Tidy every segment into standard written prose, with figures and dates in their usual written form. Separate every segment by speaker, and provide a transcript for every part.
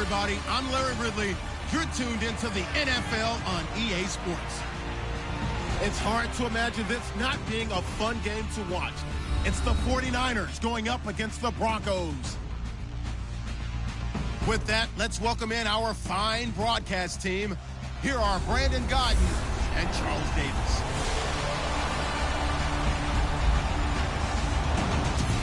Speaker 1: everybody. I'm Larry Ridley. You're tuned into the NFL on EA Sports. It's hard to imagine this not being a fun game to watch. It's the 49ers going up against the Broncos. With that, let's welcome in our fine broadcast team. Here are Brandon Godden and Charles Davis.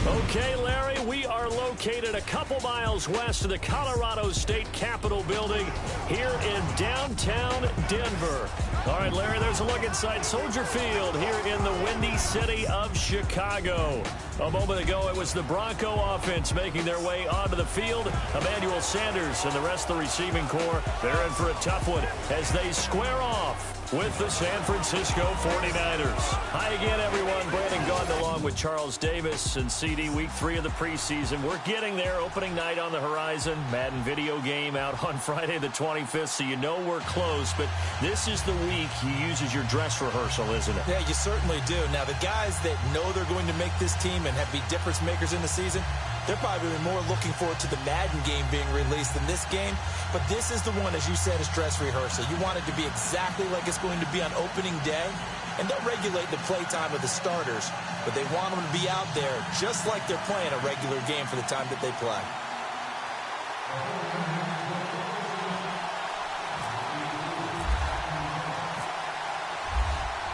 Speaker 2: Okay, Larry, we are located a couple miles west of the Colorado State Capitol building here in downtown Denver. All right, Larry, there's a look inside Soldier Field here in the windy city of Chicago. A moment ago, it was the Bronco offense making their way onto the field. Emmanuel Sanders and the rest of the receiving corps, they're in for a tough one as they square off with the San Francisco 49ers. Hi again, everyone. Brandon Gaudin along with Charles Davis and CD Week 3 of the preseason. We're getting there. Opening night on the horizon. Madden video game out on Friday the 25th, so you know we're close. But this is the week you use as your dress rehearsal, isn't it?
Speaker 3: Yeah, you certainly do. Now, the guys that know they're going to make this team and have be difference makers in the season, they're probably more looking forward to the Madden game being released than this game. But this is the one, as you said, is dress rehearsal. You want it to be exactly like it's going to be on opening day. And they'll regulate the play time of the starters. But they want them to be out there just like they're playing a regular game for the time that they play.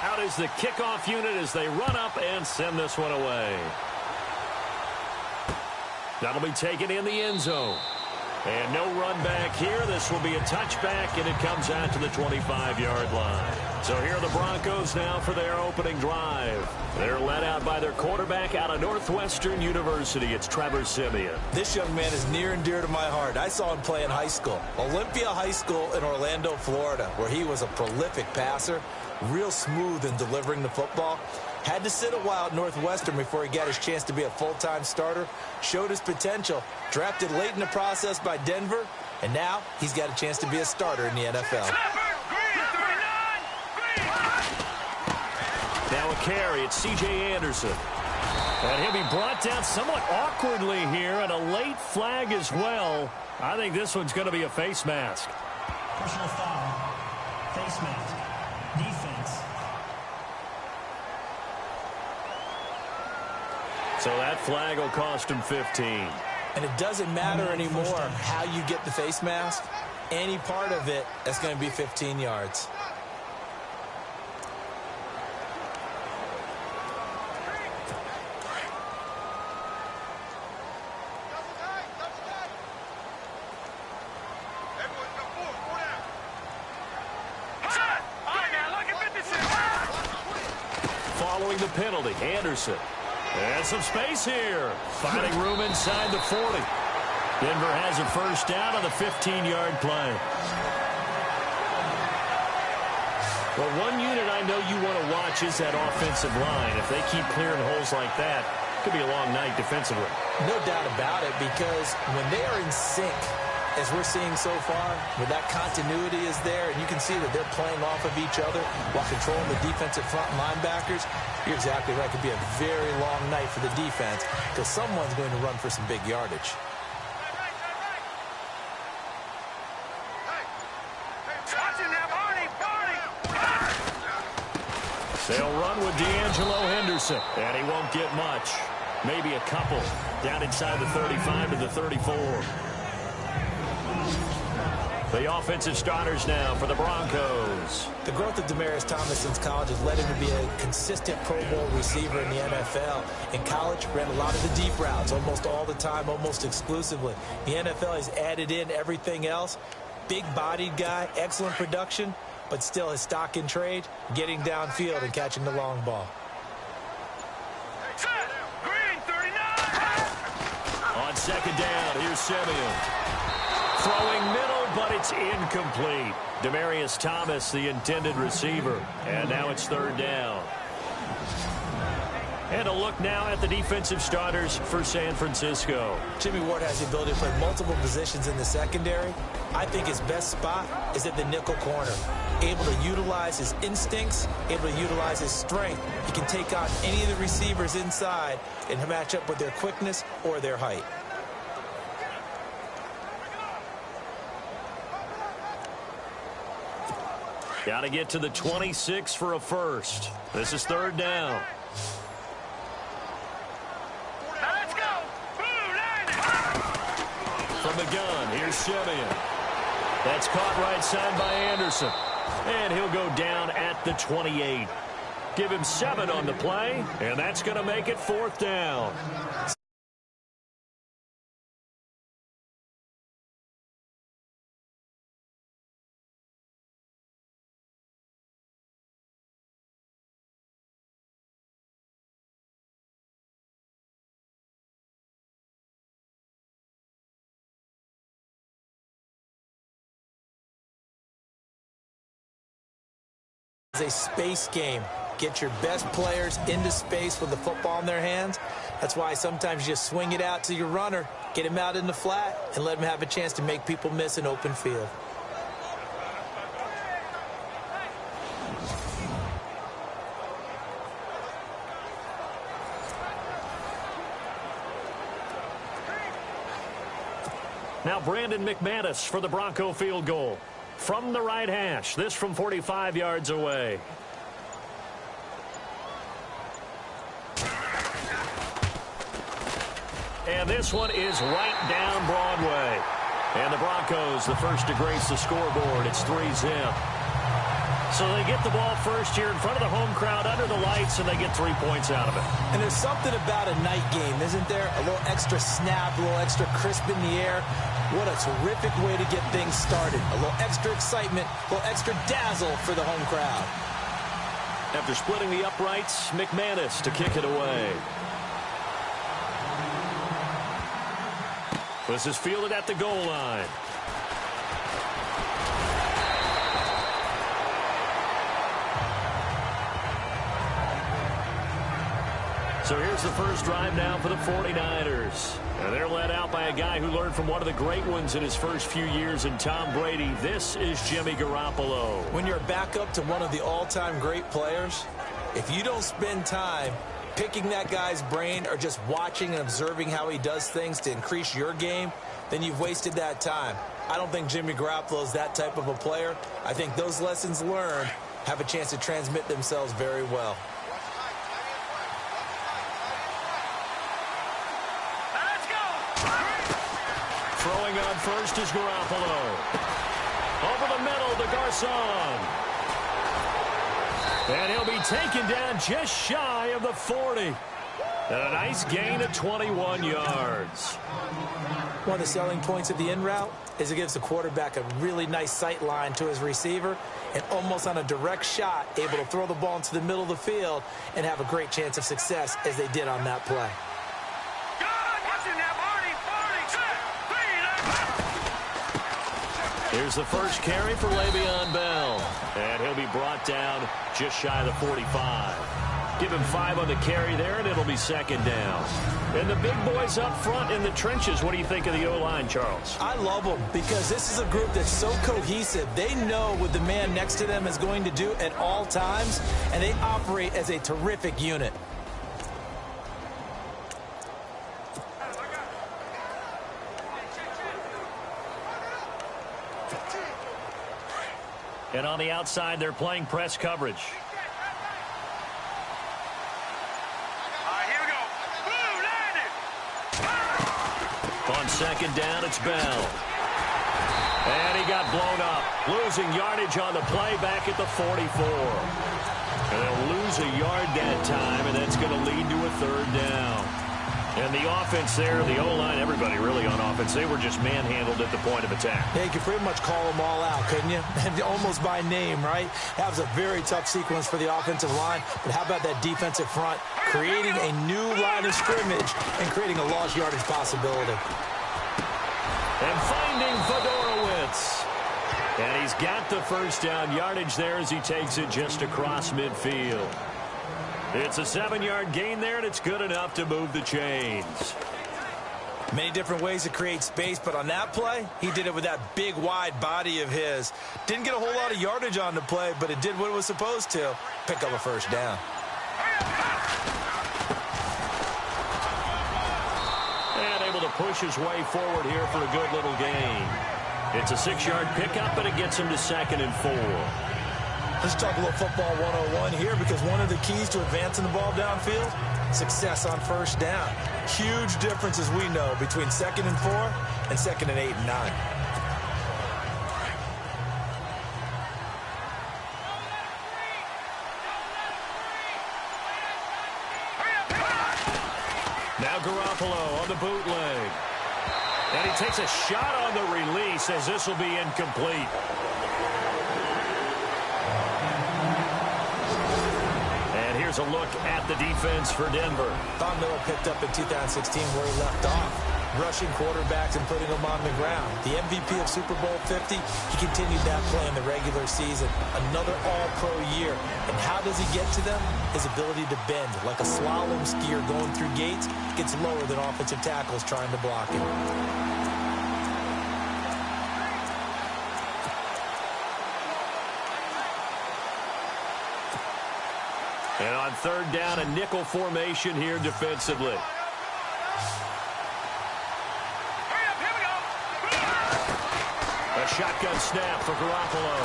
Speaker 2: Out is the kickoff unit as they run up and send this one away. That'll be taken in the end zone. And no run back here. This will be a touchback, and it comes out to the 25-yard line. So here are the Broncos now for their opening drive. They're led out by their quarterback out of Northwestern University. It's Trevor Siemian.
Speaker 3: This young man is near and dear to my heart. I saw him play in high school. Olympia High School in Orlando, Florida, where he was a prolific passer, real smooth in delivering the football. Had to sit a while at Northwestern before he got his chance to be a full-time starter. Showed his potential. Drafted late in the process by Denver. And now he's got a chance to be a starter in the NFL.
Speaker 2: Now a carry. It's C.J. Anderson. And he'll be brought down somewhat awkwardly here. And a late flag as well. I think this one's going to be a face mask.
Speaker 4: Personal foul. Face mask. Defense.
Speaker 2: So that flag will cost him 15.
Speaker 3: And it doesn't matter anymore how you get the face mask. Any part of it, that's going to be 15 yards.
Speaker 2: Following the penalty, Anderson. And some space here. Finding room inside the 40. Denver has a first down on the 15-yard play. Well, one unit I know you want to watch is that offensive line. If they keep clearing holes like that, it could be a long night defensively.
Speaker 3: No doubt about it, because when they are in sync, as we're seeing so far, where that continuity is there, and you can see that they're playing off of each other while controlling the defensive front linebackers, you're exactly right. It could be a very long night for the defense because someone's going to run for some big yardage.
Speaker 2: They'll run with D'Angelo Henderson, and he won't get much. Maybe a couple down inside the 35 to the 34. The offensive starters now for the Broncos.
Speaker 3: The growth of Demaryius Thomas since college has led him to be a consistent Pro Bowl receiver in the NFL. In college, ran a lot of the deep routes, almost all the time, almost exclusively. The NFL has added in everything else. Big-bodied guy, excellent production, but still his stock in trade, getting downfield and catching the long ball.
Speaker 2: On second down, here's Siemian. Throwing middle, but it's incomplete. Demaryius Thomas, the intended receiver. And now it's third down. And a look now at the defensive starters for San Francisco.
Speaker 3: Jimmy Ward has the ability to play multiple positions in the secondary. I think his best spot is at the nickel corner. Able to utilize his instincts, able to utilize his strength. He can take on any of the receivers inside and match up with their quickness or their height.
Speaker 2: Got to get to the 26 for a first. This is third down.
Speaker 5: Let's go.
Speaker 2: From the gun, here's Simeon. That's caught right side by Anderson. And he'll go down at the 28. Give him 7 on the play, and that's going to make it fourth down.
Speaker 3: It's a space game. Get your best players into space with the football in their hands. That's why sometimes you just swing it out to your runner, get him out in the flat, and let him have a chance to make people miss an open field.
Speaker 2: Now Brandon McManus for the Bronco field goal. From the right hash, this from 45 yards away. And this one is right down Broadway. And the Broncos, the first to grace the scoreboard. It's 3-0. So they get the ball first here in front of the home crowd under the lights, and they get 3 points out of it.
Speaker 3: And there's something about a night game, isn't there? A little extra snap, a little extra crisp in the air. What a terrific way to get things started. A little extra excitement, a little extra dazzle for the home crowd.
Speaker 2: After splitting the uprights, McManus to kick it away. This is fielded at the goal line. So here's the first drive now for the 49ers. And they're led out by a guy who learned from one of the great ones in his first few years in Tom Brady. This is Jimmy Garoppolo.
Speaker 3: When you're back up to one of the all-time great players, if you don't spend time picking that guy's brain or just watching and observing how he does things to increase your game, then you've wasted that time. I don't think Jimmy Garoppolo is that type of a player. I think those lessons learned have a chance to transmit themselves very well.
Speaker 2: Throwing on first is Garoppolo. Over the middle to Garcon. And he'll be taken down just shy of the 40. And a nice gain of 21 yards.
Speaker 3: One of the selling points of the in route is it gives the quarterback a really nice sight line to his receiver and almost on a direct shot able to throw the ball into the middle of the field and have a great chance of success as they did on that play.
Speaker 2: Here's the first carry for Le'Veon Bell. And he'll be brought down just shy of the 45. Give him 5 on the carry there, and it'll be second down. And the big boys up front in the trenches. What do you think of the O-line, Charles?
Speaker 3: I love them because this is a group that's so cohesive. They know what the man next to them is going to do at all times, and they operate as a terrific unit.
Speaker 2: And on the outside, they're playing press coverage.
Speaker 5: Here we go.
Speaker 2: On second down, it's Bell. And he got blown up, losing yardage on the play back at the 44. And they'll lose a yard that time, and that's going to lead to a third down. And the offense there, the O-line, everybody really on offense, they were just manhandled at the point of attack.
Speaker 3: Yeah, you could pretty much call them all out, couldn't you? Almost by name, right? That was a very tough sequence for the offensive line. But how about that defensive front creating a new line of scrimmage and creating a lost yardage possibility?
Speaker 2: And finding Fedorowicz. And he's got the first down yardage there as he takes it just across midfield. It's a 7-yard gain there, and it's good enough to move the chains.
Speaker 3: Many different ways to create space, but on that play, he did it with that big, wide body of his. Didn't get a whole lot of yardage on the play, but it did what it was supposed to. Pick up a first down.
Speaker 2: And able to push his way forward here for a good little gain. It's a 6-yard pickup, and it gets him to 2nd and 4.
Speaker 3: Let's talk a little football 101 here, because one of the keys to advancing the ball downfield, success on first down. Huge difference, as we know, between 2nd and 4 and 2nd and 8 and 9.
Speaker 2: Now Garoppolo on the bootleg. And he takes a shot on the release, as this will be incomplete. And here's a look at the defense for Denver.
Speaker 3: Von Miller picked up in 2016 where he left off, rushing quarterbacks and putting them on the ground. The MVP of Super Bowl 50, he continued that play in the regular season. Another all-pro year. And how does he get to them? His ability to bend, like a slalom skier going through gates, gets lower than offensive tackles trying to block him.
Speaker 2: And on 3rd down, a nickel formation here defensively. A shotgun snap for Garoppolo.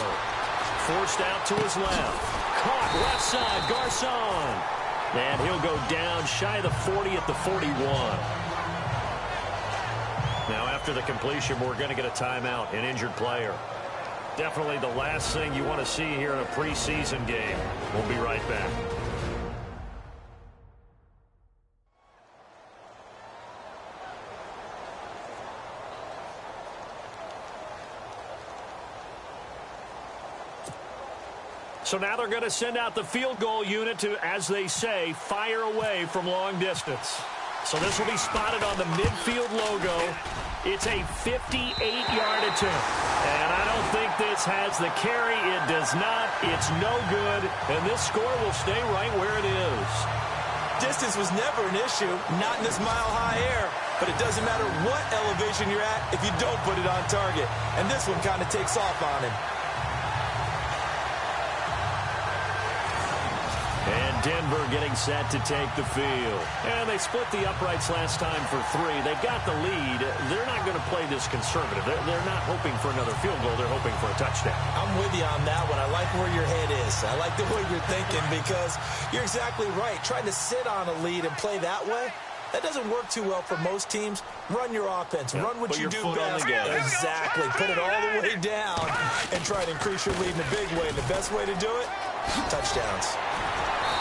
Speaker 2: Forced out to his left. Caught left side, Garcon. And he'll go down shy of the 40 at the 41. Now after the completion, we're going to get a timeout, an injured player. Definitely the last thing you want to see here in a preseason game. We'll be right back. So now they're going to send out the field goal unit to, as they say, fire away from long distance. So this will be spotted on the midfield logo. It's a 58-yard attempt. And I don't think this has the carry. It does not. It's no good. And this score will stay right where it is.
Speaker 3: Distance was never an issue, not in this mile-high air. But it doesn't matter what elevation you're at if you don't put it on target. And this one kind of takes off on him.
Speaker 2: And Denver getting set to take the field. And they split the uprights last time for 3. They've got the lead. They're not going to play this conservative. They're not hoping for another field goal. They're hoping for a touchdown.
Speaker 3: I'm with you on that one. I like where your head is. I like the way you're thinking, because you're exactly right. Trying to sit on a lead and play that way, that doesn't work too well for most teams. Run your offense. Run what you do best. Exactly. Put it all the way down and try to increase your lead in a big way. And the best way to do it, touchdowns.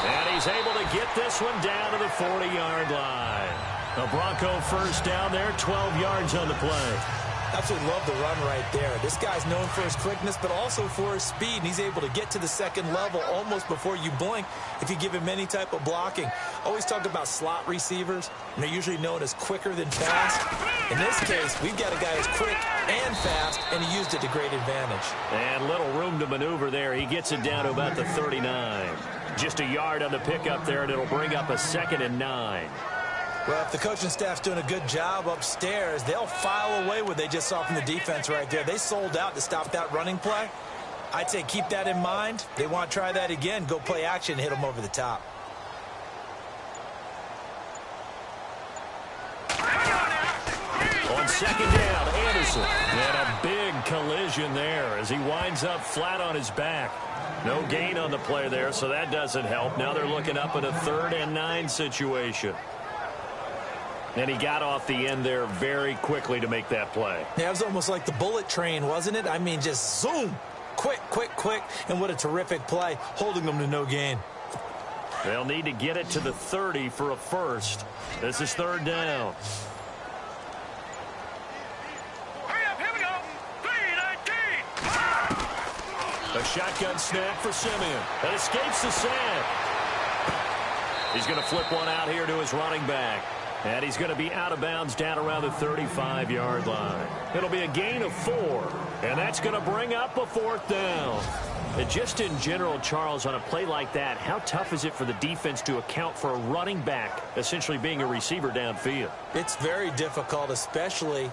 Speaker 2: And he's able to get this one down to the 40-yard line. A Bronco first down there, 12 yards on the play.
Speaker 3: Absolutely love the run right there. This guy's known for his quickness, but also for his speed. And he's able to get to the second level almost before you blink if you give him any type of blocking. Always talk about slot receivers, and they're usually known as quicker than fast. In this case, we've got a guy who's quick and fast, and he used it to great advantage.
Speaker 2: And little room to maneuver there. He gets it down to about the 39. Just a yard on the pickup there, and it'll bring up a 2nd and 9.
Speaker 3: Well, if the coaching staff's doing a good job upstairs, they'll file away what they just saw from the defense right there. They sold out to stop that running play. I'd say keep that in mind. They want to try that again. Go play action, hit them over the top.
Speaker 2: On 2nd down, Anderson. And a big collision there as he winds up flat on his back. No gain on the play there, so that doesn't help. Now they're looking up at a 3rd and 9 situation. And he got off the end there very quickly to make that play.
Speaker 3: Yeah, it was almost like the bullet train, wasn't it? I mean, just zoom. Quick, quick, quick. And what a terrific play, holding them to no gain.
Speaker 2: They'll need to get it to the 30 for a first. This is 3rd down. A shotgun snap for Simeon. That escapes the sack. He's going to flip one out here to his running back. And he's going to be out of bounds down around the 35-yard line. It'll be a gain of 4. And that's going to bring up a 4th down. And just in general, Charles, on a play like that, how tough is it for the defense to account for a running back essentially being a receiver downfield?
Speaker 3: It's very difficult, especially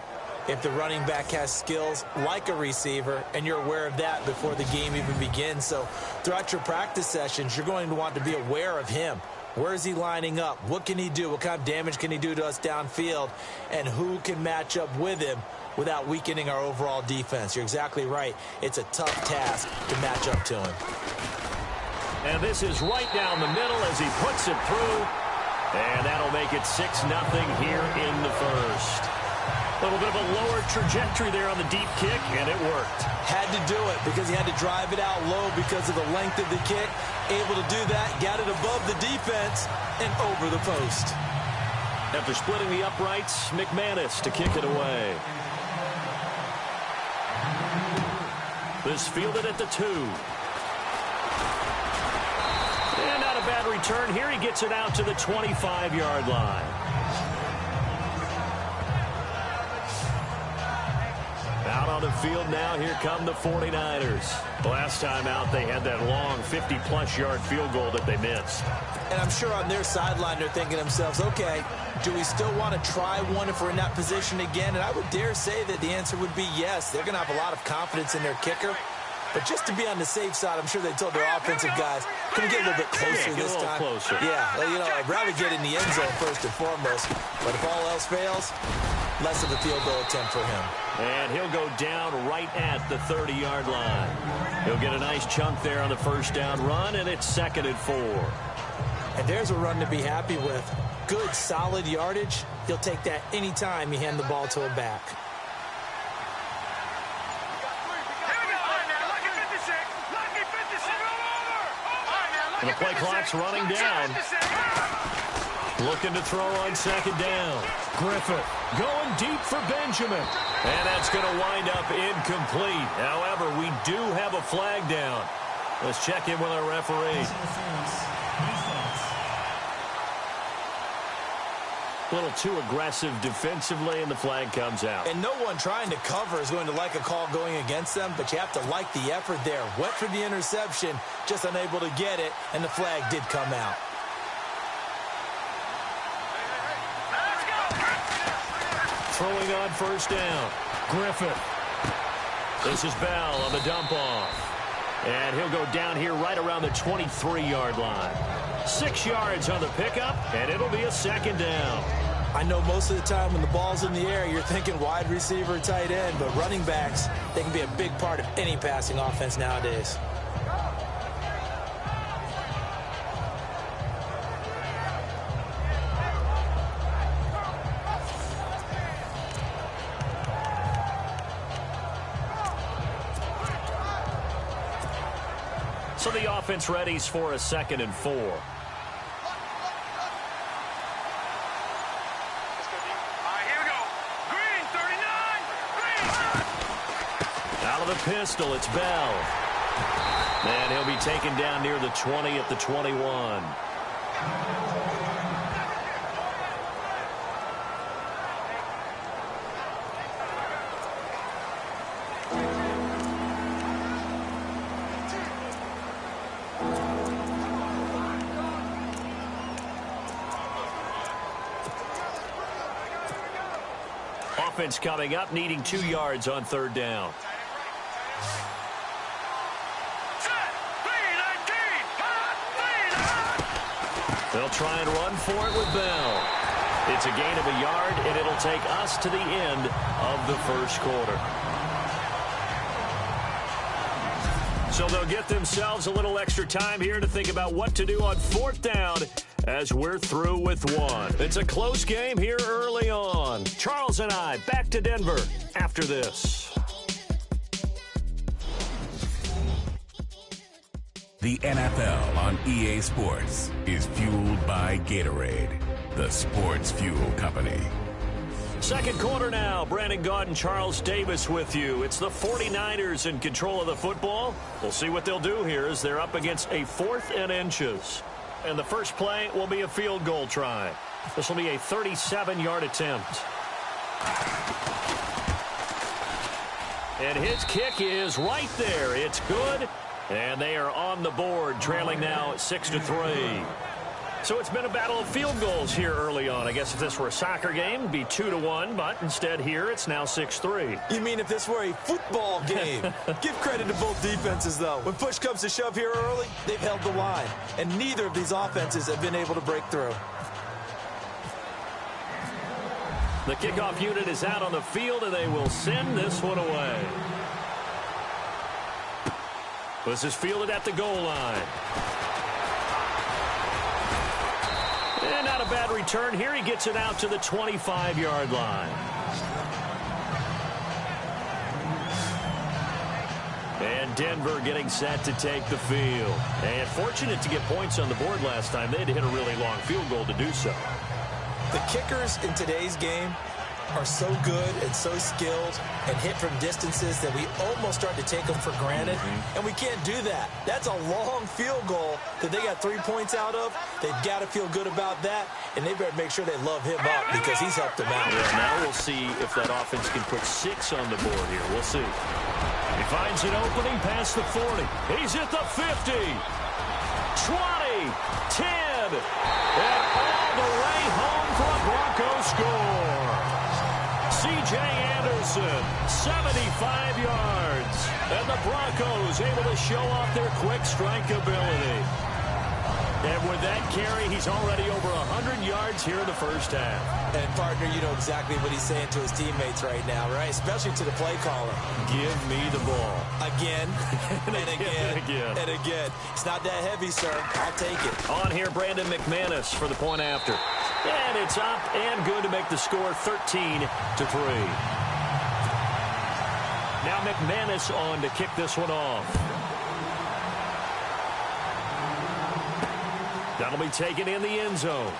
Speaker 3: if the running back has skills like a receiver, and you're aware of that before the game even begins. So throughout your practice sessions, you're going to want to be aware of him. Where is he lining up? What can he do? What kind of damage can he do to us downfield? And who can match up with him without weakening our overall defense? You're exactly right. It's a tough task to match up to him.
Speaker 2: And this is right down the middle as he puts it through. And that'll make it 6-0 here in the first. A little bit of a lower trajectory there on the deep kick, and it worked.
Speaker 3: Had to do it because he had to drive it out low because of the length of the kick. Able to do that, got it above the defense and over the post.
Speaker 2: After splitting the uprights, McManus to kick it away. This fielded at the 2. And not a bad return here. He gets it out to the 25-yard line. Out on the field now, here come the 49ers. Last time out, they had that long 50-plus yard field goal that they missed.
Speaker 3: And I'm sure on their sideline, they're thinking to themselves, okay, do we still want to try one if we're in that position again? And I would dare say that the answer would be yes. They're going to have a lot of confidence in their kicker. But just to be on the safe side, I'm sure they told their offensive guys, can we get a little bit closer this time?
Speaker 2: Closer.
Speaker 3: Yeah, well, you know, I'd rather get in the end zone first and foremost. But if all else fails, less of a field goal attempt for him.
Speaker 2: And he'll go down right at the 30-yard line. He'll get a nice chunk there on the first down run, and it's 2nd and 4.
Speaker 3: And there's a run to be happy with. Good, solid yardage. He'll take that any time you hand the ball to a back.
Speaker 2: And the play clock's running down. Looking to throw on 2nd down. Griffith going deep for Benjamin. And that's going to wind up incomplete. However, we do have a flag down. Let's check in with our referee. A little too aggressive defensively, and the flag comes out.
Speaker 3: And no one trying to cover is going to like a call going against them, but you have to like the effort there. Went for the interception, just unable to get it, and the flag did come out.
Speaker 2: Throwing on first down. Griffith. This is Bell on the dump off. And he'll go down here right around the 23-yard line. 6 yards on the pickup, and it'll be a 2nd down.
Speaker 3: I know most of the time when the ball's in the air, you're thinking wide receiver, tight end, but running backs, they can be a big part of any passing offense nowadays.
Speaker 2: So the offense readies for a 2nd and 4. Out of the pistol, it's Bell. And he'll be taken down near the 20 at the 21. Offense coming up, needing 2 yards on 3rd down. They'll try and run for it with Bell. It's a gain of a yard, and it'll take us to the end of the first quarter. So they'll get themselves a little extra time here to think about what to do on 4th down as we're through with 1. It's a close game here early on. Charles and I back to Denver after this.
Speaker 6: The NFL on EA Sports is fueled by Gatorade, the sports fuel company.
Speaker 2: 2nd quarter now. Brandon Gaudin and Charles Davis with you. It's the 49ers in control of the football. We'll see what they'll do here as they're up against a 4th and inches. And the first play will be a field goal try. This will be a 37-yard attempt. And his kick is right there. It's good. And they are on the board, trailing now 6-3. So it's been a battle of field goals here early on. I guess if this were a soccer game, it'd be 2-1, but instead here it's now 6-3.
Speaker 3: You mean if this were a football game? Give credit to both defenses, though. When push comes to shove here early, they've held the line, and neither of these offenses have been able to break through.
Speaker 2: The kickoff unit is out on the field, and they will send this one away. This is fielded at the goal line. And not a bad return here. He gets it out to the 25-yard line. And Denver getting set to take the field. And fortunate to get points on the board last time. They had to hit a really long field goal to do so.
Speaker 3: The kickers in today's game are so good and so skilled and hit from distances that we almost start to take them for granted, and we can't do that. That's a long field goal that they got 3 points out of. They've got to feel good about that, and they better make sure they love him up because he's helped them out.
Speaker 2: Yeah, now we'll see if that offense can put 6 on the board here. We'll see. He finds an opening past the 40. He's at the 50. 20, 10, and all the way home for a Broncos score. C.J. Anderson, 75 yards. And the Broncos able to show off their quick strike ability. And with that carry, he's already over 100 yards here in the first half.
Speaker 3: And, partner, you know exactly what he's saying to his teammates right now, right? Especially to the play caller.
Speaker 2: Give me the ball.
Speaker 3: Again, and again, and again. It's not that heavy, sir. I'll take it.
Speaker 2: On here, Brandon McManus for the point after. And it's up and good to make the score 13-3. Now McManus on to kick this one off. That'll be taken in the end zone.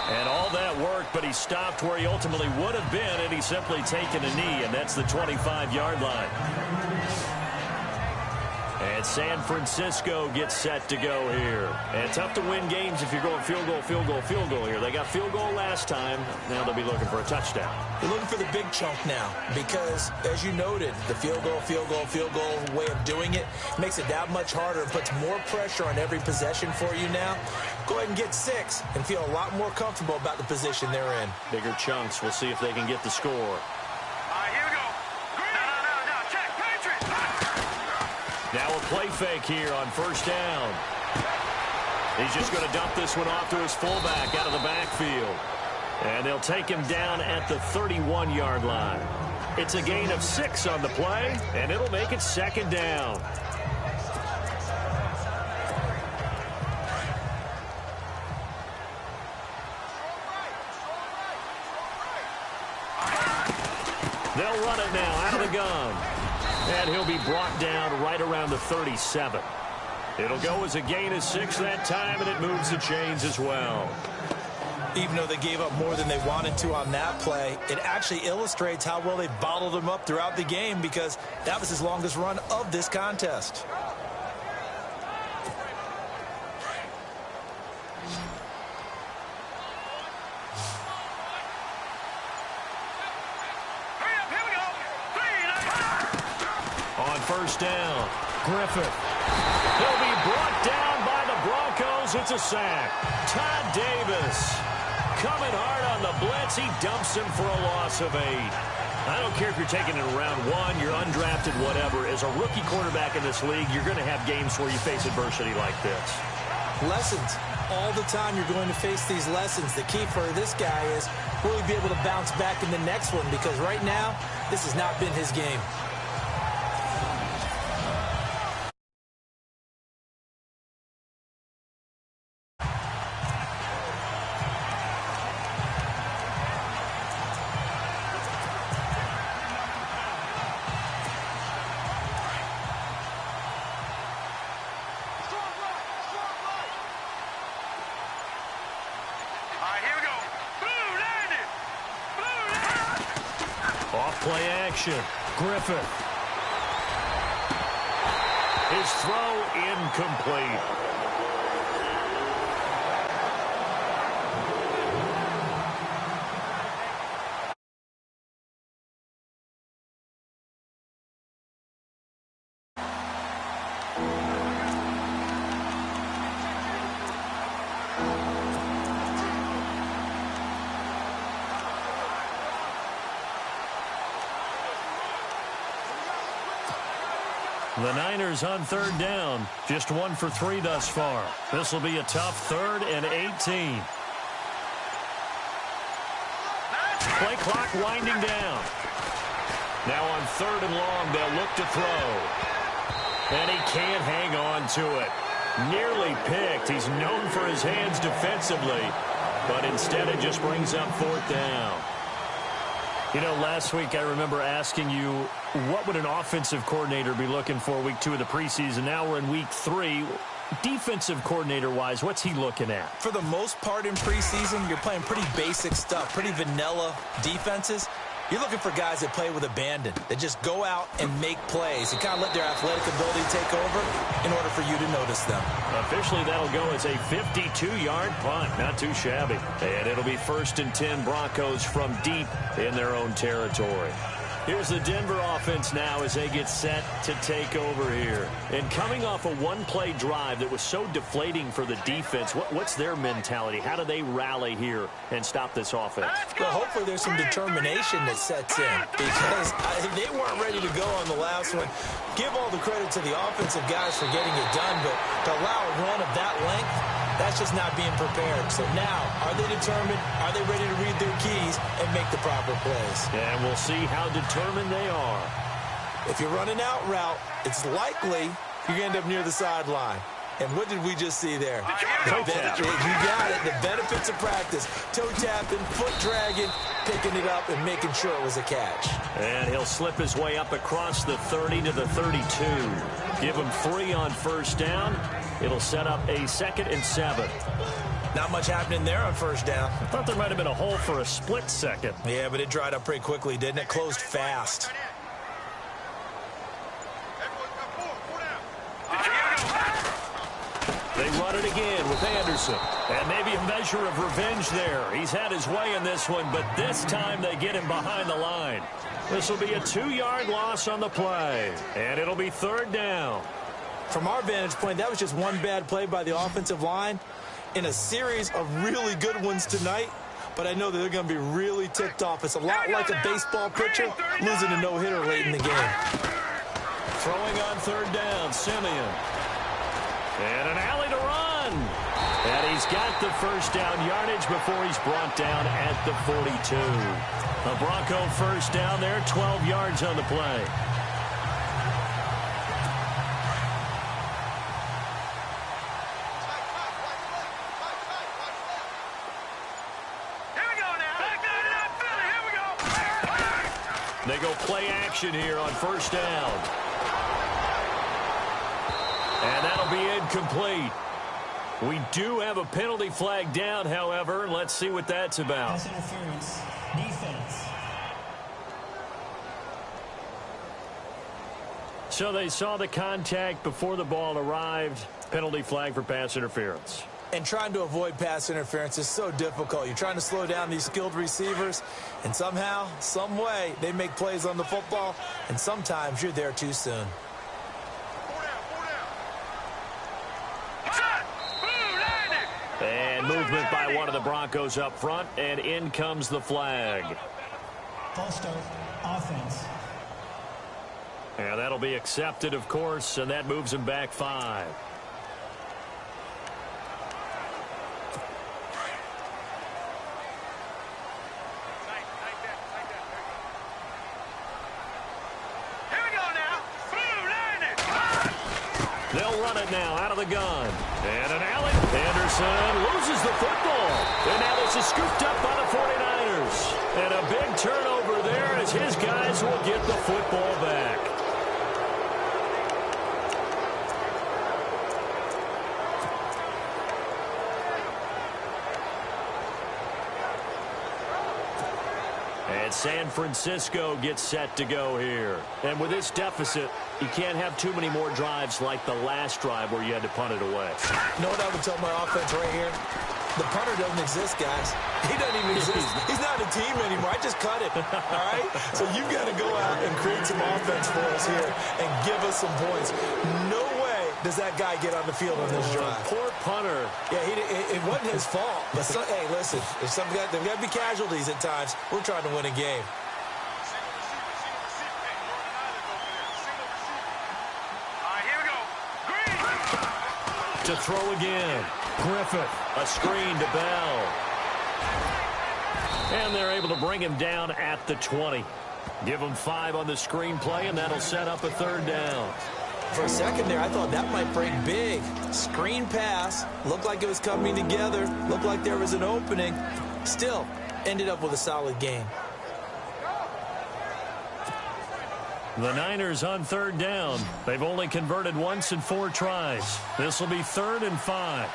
Speaker 2: And all that work, but he stopped where he ultimately would have been, and he's simply taken a knee, and that's the 25-yard line. And San Francisco gets set to go here. And tough to win games if you're going field goal, field goal, field goal here. They got field goal last time. Now they'll be looking for a touchdown.
Speaker 3: They're looking for the big chunk now because, as you noted, the field goal way of doing it makes it that much harder and puts more pressure on every possession for you now. Go ahead and get 6 and feel a lot more comfortable about the position they're in.
Speaker 2: Bigger chunks. We'll see if they can get the score. Now a play fake here on first down. He's just going to dump this one off to his fullback out of the backfield. And they'll take him down at the 31-yard line. It's a gain of 6 on the play, and it'll make it second down. They'll run it now out of the gun. And he'll be brought down right around the 37. It'll go as a gain of 6 that time, and it moves the chains as well.
Speaker 3: Even though they gave up more than they wanted to on that play, it actually illustrates how well they bottled him up throughout the game because that was his longest run of this contest.
Speaker 2: First down. Griffith. He'll be brought down by the Broncos. It's a sack. Todd Davis coming hard on the blitz. He dumps him for a loss of 8. I don't care if you're taking it in round 1, you're undrafted, whatever. As a rookie quarterback in this league, you're going to have games where you face adversity like this.
Speaker 3: Lessons. All the time you're going to face these lessons. The key for this guy is really be able to bounce back in the next one because right now, this has not been his game.
Speaker 2: Play action. Griffith. His throw incomplete. The Niners on third down. Just 1 for 3 thus far. This will be a tough 3rd and 18. Play clock winding down. Now on 3rd and long, they'll look to throw. And he can't hang on to it. Nearly picked. He's known for his hands defensively. But instead it just brings up 4th down. You know, last week I remember asking you, what would an offensive coordinator be looking for week 2 of the preseason? Now we're in week 3. Defensive coordinator-wise, what's he looking at?
Speaker 3: For the most part in preseason, you're playing pretty basic stuff, pretty vanilla defenses. You're looking for guys that play with abandon, that just go out and make plays and kind of let their athletic ability take over in order for you to notice them.
Speaker 2: Officially, that'll go as a 52-yard punt. Not too shabby. And it'll be 1st and 10 Broncos from deep in their own territory. Here's the Denver offense now as they get set to take over here. And coming off a one-play drive that was so deflating for the defense, what's their mentality? How do they rally here and stop this offense?
Speaker 3: Well, hopefully there's some determination that sets in because they weren't ready to go on the last one. Give all the credit to the offensive guys for getting it done, but to allow a run of that length, that's just not being prepared. So now, are they determined? Are they ready to read their keys and make the proper plays?
Speaker 2: And we'll see how determined they are.
Speaker 3: If you're running out route, it's likely you're going to end up near the sideline. And what did we just see there?
Speaker 2: Toe tap.
Speaker 3: You got it. The benefits of practice. Toe tapping, foot dragging, picking it up, and making sure it was a catch.
Speaker 2: And he'll slip his way up across the 30 to the 32. Give him 3 on 1st down. It'll set up a 2nd and 7.
Speaker 3: Not much happening there on 1st down.
Speaker 2: I thought there might have been a hole for a split second.
Speaker 3: Yeah, but it dried up pretty quickly, didn't it? Closed fast.
Speaker 2: They run it again with Anderson. And maybe a measure of revenge there. He's had his way in this one, but this time they get him behind the line. This will be a 2-yard loss on the play. And it'll be 3rd down.
Speaker 3: From our vantage point, that was just one bad play by the offensive line in a series of really good ones tonight. But I know that they're going to be really ticked off. It's a lot like a baseball pitcher losing a no-hitter late in the game.
Speaker 2: Throwing on 3rd down, Simeon. And an alley to run. And he's got the 1st down yardage before he's brought down at the 42. A Bronco 1st down there, 12 yards on the play. They go play action here on 1st down. And that'll be incomplete. We do have a penalty flag down, however. Let's see what that's about.
Speaker 4: Pass interference. Defense.
Speaker 2: So they saw the contact before the ball arrived. Penalty flag for pass interference.
Speaker 3: And trying to avoid pass interference is so difficult. You're trying to slow down these skilled receivers, and somehow, some way, they make plays on the football, and sometimes you're there too soon.
Speaker 2: And movement by one of the Broncos up front, and in comes the flag.
Speaker 4: False start. Offense.
Speaker 2: And that'll be accepted, of course, and that moves him back 5. They'll run it now out of the gun. And an alley. Anderson loses the football. And now this is scooped up by the 49ers. And a big turnover there as his guys will get the football back. And San Francisco gets set to go here. And with this deficit, you can't have too many more drives like the last drive where you had to punt it away.
Speaker 3: You know what I would tell my offense right here? The punter doesn't exist, guys. He doesn't even exist. He's not a team anymore. I just cut him, all right? So you've got to go out and create some offense for us here and give us some points. No way does that guy get on the field on this drive.
Speaker 2: Poor punter.
Speaker 3: Yeah, it wasn't his fault. But hey, listen, there's got to be casualties at times. We're trying to win a game.
Speaker 2: To throw again. Griffith. A screen to Bell. And they're able to bring him down at the 20. Give him 5 on the screenplay, and that'll set up a 3rd down.
Speaker 3: For a second there, I thought that might break big. Screen pass. Looked like it was coming together. Looked like there was an opening. Still, ended up with a solid game.
Speaker 2: The Niners on 3rd down. They've only converted once in 4 tries. This will be 3rd and 5.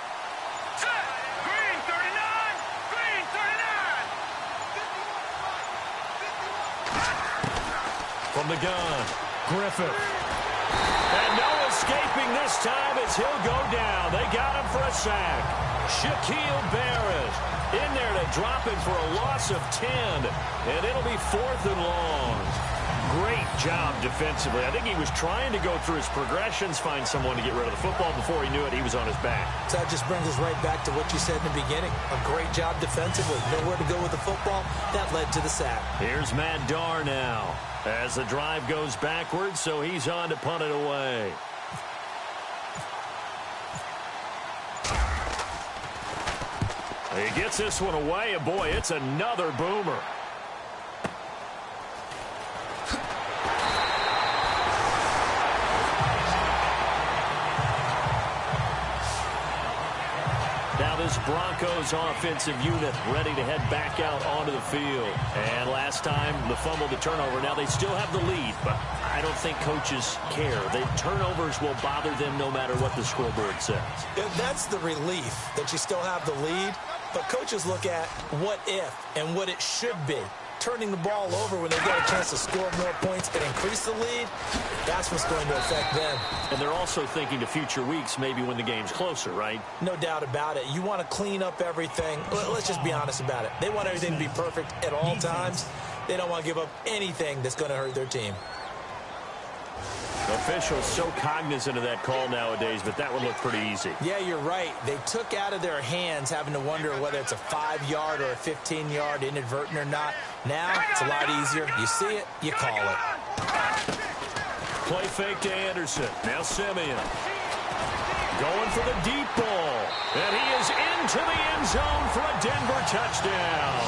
Speaker 5: Green 39! Green 39!
Speaker 2: From the gun, Griffith. And no escaping this time as he'll go down. They got him for a sack. Shaquille Barrett in there to drop him for a loss of 10. And it'll be 4th and long. Great job defensively. I think he was trying to go through his progressions, find someone to get rid of the football. Before he knew it, he was on his back.
Speaker 3: So that just brings us right back to what you said in the beginning. A great job defensively. Nowhere to go with the football. That led to the sack.
Speaker 2: Here's Matt Darr now as the drive goes backwards, so he's on to punt it away. He gets this one away, and boy, it's another boomer. Now this Broncos offensive unit ready to head back out onto the field. And last time, the fumble, the turnover. Now they still have the lead, but I don't think coaches care. The turnovers will bother them no matter what the scoreboard says.
Speaker 3: That's the relief that you still have the lead. But coaches look at what if and what it should be. Turning the ball over when they get a chance to score more points and increase the lead, that's what's going to affect them.
Speaker 2: And they're also thinking to future weeks, maybe when the game's closer, right?
Speaker 3: No doubt about it. You want to clean up everything. Let's just be honest about it. They want everything to be perfect at all times. They don't want to give up anything that's going to hurt their team.
Speaker 2: Officials so cognizant of that call nowadays, but that one looked pretty easy.
Speaker 3: Yeah, you're right. They took out of their hands having to wonder whether it's a 5-yard or a 15-yard inadvertent or not. Now, it's a lot easier. You see it, you call it.
Speaker 2: Play fake to Anderson. Now Simeon. Going for the deep ball. And he is into the end zone for a Denver touchdown.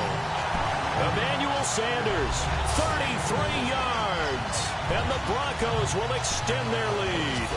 Speaker 2: Emmanuel Sanders, 33 yards. And the Broncos will extend their lead.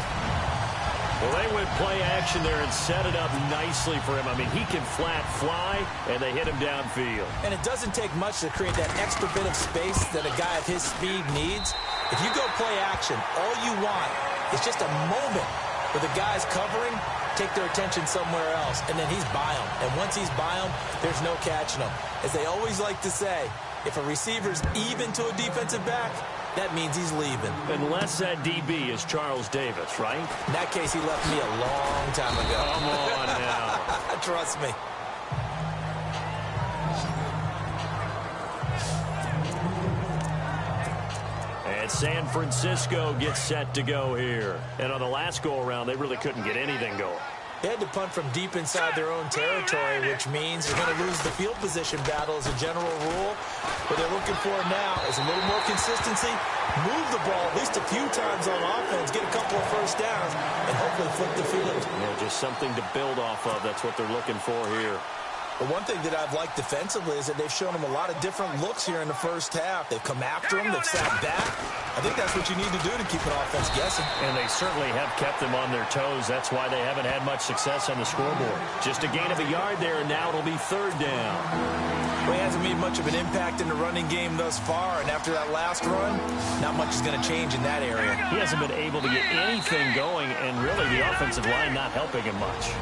Speaker 2: Well, they went play action there and set it up nicely for him. I mean, he can flat fly, and they hit him downfield.
Speaker 3: And it doesn't take much to create that extra bit of space that a guy of his speed needs. If you go play action, all you want is just a moment where the guy's covering, take their attention somewhere else, and then he's by him. And once he's by him, there's no catching him. As they always like to say, if a receiver's even to a defensive back, that means he's leaving.
Speaker 2: Unless that DB is Charles Davis, right?
Speaker 3: In that case, he left me a long time ago.
Speaker 2: Come on now.
Speaker 3: Trust me.
Speaker 2: And San Francisco gets set to go here. And on the last go-around, they really couldn't get anything going.
Speaker 3: They had to punt from deep inside their own territory, which means they're going to lose the field position battle as a general rule. What they're looking for now is a little more consistency, move the ball at least a few times on offense, get a couple of first downs, and hopefully flip the field.
Speaker 2: Yeah, just something to build off of. That's what they're looking for here.
Speaker 3: But one thing that I've liked defensively is that they've shown them a lot of different looks here in the first half. They've come after them. They've sat back. I think that's what you need to do to keep an offense guessing.
Speaker 2: And they certainly have kept them on their toes. That's why they haven't had much success on the scoreboard. Just a gain of a yard there, and now it'll be 3rd down.
Speaker 3: Well, he hasn't made much of an impact in the running game thus far, and after that last run, not much is going to change in that area.
Speaker 2: He hasn't been able to get anything going, and really the offensive line not helping him much.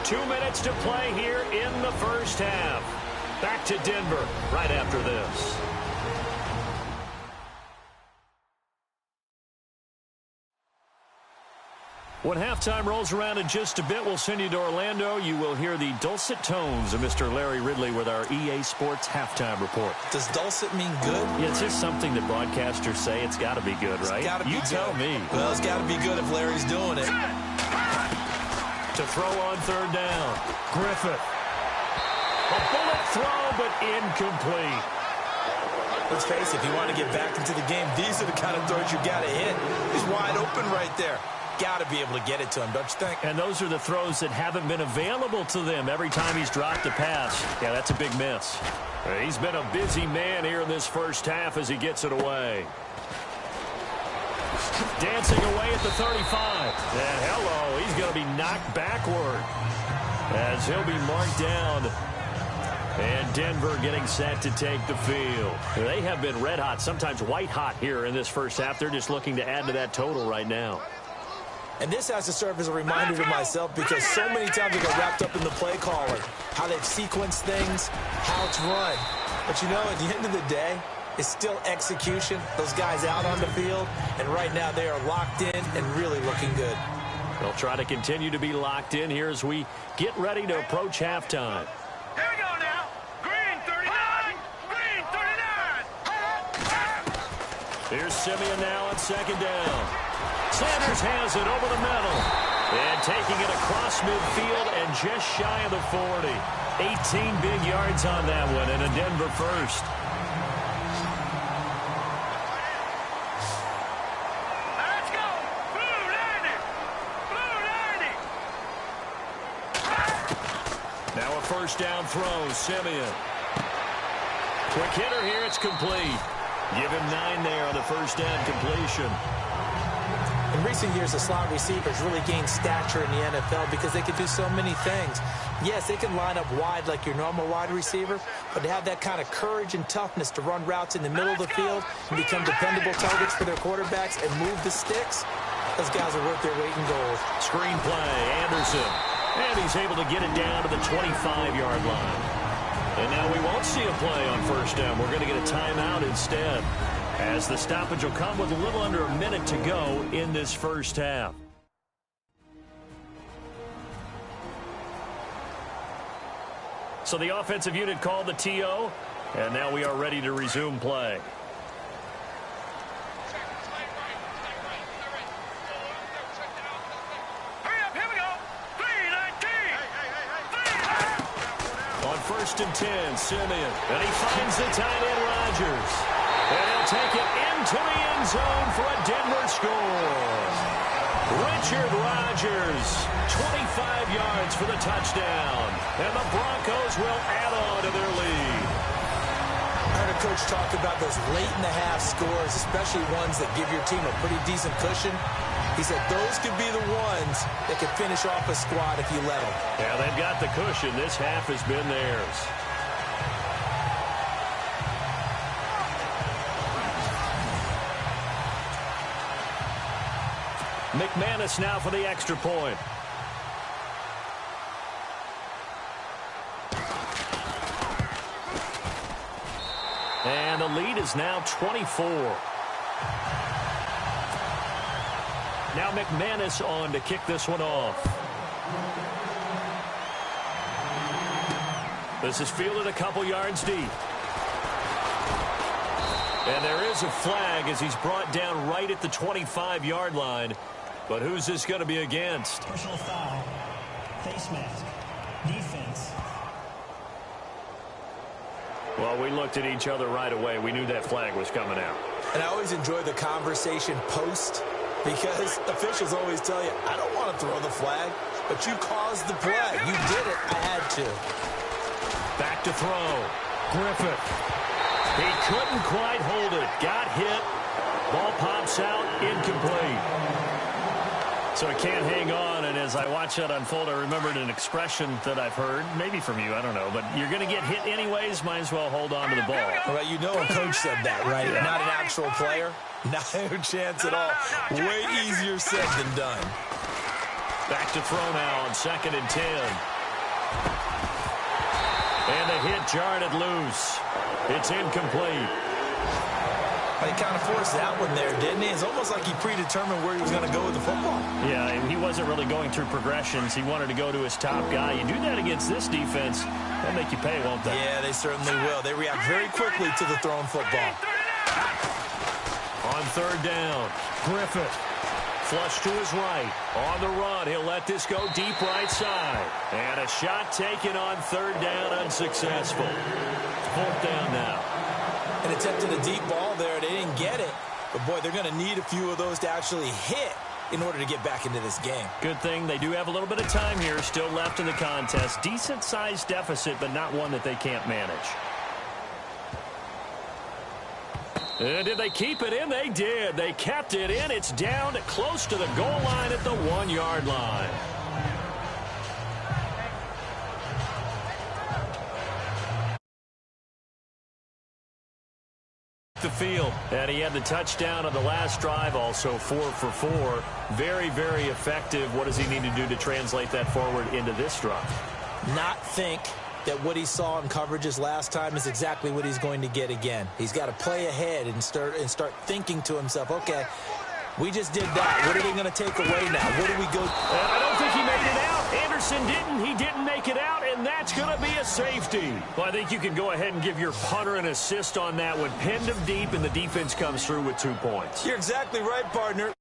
Speaker 2: 2 minutes to play here in the first half. Back to Denver right after this. When halftime rolls around in just a bit, we'll send you to Orlando. You will hear the dulcet tones of Mr. Larry Ridley with our EA Sports halftime report.
Speaker 3: Does dulcet mean good?
Speaker 2: Yeah, it's just something that broadcasters say. It's got to be good, right? You tell me.
Speaker 3: Well, it's got to be good if Larry's doing it.
Speaker 2: To throw on 3rd down. Griffith. A bullet throw, but incomplete.
Speaker 3: Let's face it, if you want to get back into the game, these are the kind of throws you got to hit. He's wide open right there. got to be able to get it to him, don't you think?
Speaker 2: And those are the throws that haven't been available to them every time he's dropped a pass. Yeah, that's a big miss. He's been a busy man here in this first half as he gets it away. Dancing away at the 35. And hello, he's going to be knocked backward as he'll be marked down. And Denver getting set to take the field. They have been red hot, sometimes white hot here in this first half. They're just looking to add to that total right now.
Speaker 3: And this has to serve as a reminder to myself because so many times I get wrapped up in the play caller, how they've sequenced things, how it's run. But you know, at the end of the day, it's still execution. Those guys out on the field, and right now they are locked in and really looking good.
Speaker 2: They'll try to continue to be locked in here as we get ready to approach halftime.
Speaker 5: Here we go now. Green 39. Green 39.
Speaker 2: Here's Simeon now on second down. Sanders has it over the middle. And taking it across midfield and just shy of the 40. 18 big yards on that one and a Denver first.
Speaker 5: Let's go. Blue 90. Blue 90.
Speaker 2: Now a first down throw, Simeon. Quick hitter here, it's complete. Give him 9 there on the first down completion.
Speaker 3: In recent years, the slot receivers really gained stature in the NFL because they can do so many things. Yes, they can line up wide like your normal wide receiver, but to have that kind of courage and toughness to run routes in the middle of the field and become dependable targets for their quarterbacks and move the sticks, those guys are worth their weight in gold.
Speaker 2: Screen play, Anderson. And he's able to get it down to the 25-yard line. And now we won't see a play on first down. We're going to get a timeout instead, as the stoppage will come with a little under a minute to go in this first half. So the offensive unit called the TO, and now we are ready to resume play.
Speaker 5: Hurry up. Here we go. 3-19.
Speaker 2: On first and 10, Simeon. And he finds the tight end, Rodgers. And he'll take it into the end zone for a Denver score. Richard Rodgers, 25 yards for the touchdown. And the Broncos will add on to their lead.
Speaker 3: I heard a coach talk about those late-in-the-half scores, especially ones that give your team a pretty decent cushion. He said those could be the ones that could finish off a squad if you let them.
Speaker 2: Yeah, they've got the cushion. This half has been theirs. McManus now for the extra point. And the lead is now 24. Now McManus on to kick this one off. This is fielded a couple yards deep. And there is a flag as he's brought down right at the 25-yard line. But who's this going to be against?
Speaker 4: Personal foul. Face mask. Defense.
Speaker 2: Well, we looked at each other right away. We knew that flag was coming out.
Speaker 3: And I always enjoy the conversation post because officials always tell you, I don't want to throw the flag, but you caused the play. You did it. I had to.
Speaker 2: Back to throw. Griffith. He couldn't quite hold it. Got hit. Ball pops out. Incomplete. So he can't hang on, and as I watch that unfold, I remembered an expression that I've heard, maybe from you, I don't know, but you're going to get hit anyways, might as well hold on to the ball.
Speaker 3: Well, you know a coach said that, right?
Speaker 2: Yeah.
Speaker 3: Not an actual player. No chance at all. Way easier said than done.
Speaker 2: Back to throw now on second and 10. And the hit jarred it loose. It's incomplete.
Speaker 3: He kind of forced that one there, didn't he? It's almost like he predetermined where he was going to go with the football.
Speaker 2: Yeah, he wasn't really going through progressions. He wanted to go to his top guy. You do that against this defense, they'll make you pay, won't they?
Speaker 3: Yeah, they certainly will. They react very quickly to the thrown football.
Speaker 2: On third down, Griffith. Flush to his right. On the run, he'll let this go deep right side. And a shot taken on third down, unsuccessful. Fourth down now.
Speaker 3: And attempted a deep ball there. They didn't get it. But, boy, they're going to need a few of those to actually hit in order to get back into this game.
Speaker 2: Good thing they do have a little bit of time here still left in the contest. Decent-sized deficit, but not one that they can't manage. And did they keep it in? They did. They kept it in. It's down close to the goal line at the 1-yard line. The field, and he had the touchdown on the last drive, also 4 for 4. Very, very effective. What does he need to do to translate that forward into this drive?
Speaker 3: Not think that what he saw in coverages last time is exactly what he's going to get again. He's got to play ahead and start thinking to himself, okay, we just did that. What are we going to take away now? What do we go?
Speaker 2: I don't think he made it out. Anderson didn't. He didn't make it out, and that's going to be a safety. Well, I think you can go ahead and give your punter an assist on that one. Pinned him deep, and the defense comes through with 2 points.
Speaker 3: You're exactly right, partner.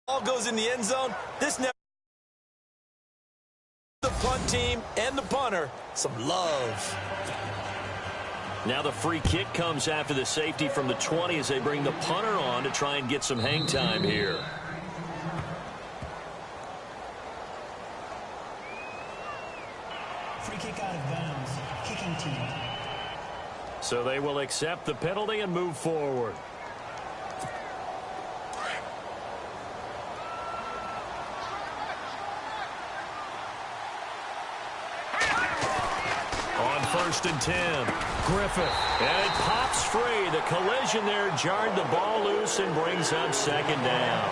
Speaker 3: Ball goes in the end zone. This never. The punt team and the punter some love.
Speaker 2: Now the free kick comes after the safety from the 20 as they bring the punter on to try and get some hang time here.
Speaker 4: Free kick out of bounds. Kicking team.
Speaker 2: So they will accept the penalty and move forward. On 1st and 10. Griffith. And it pops free. The collision there jarred the ball loose and brings up 2nd down.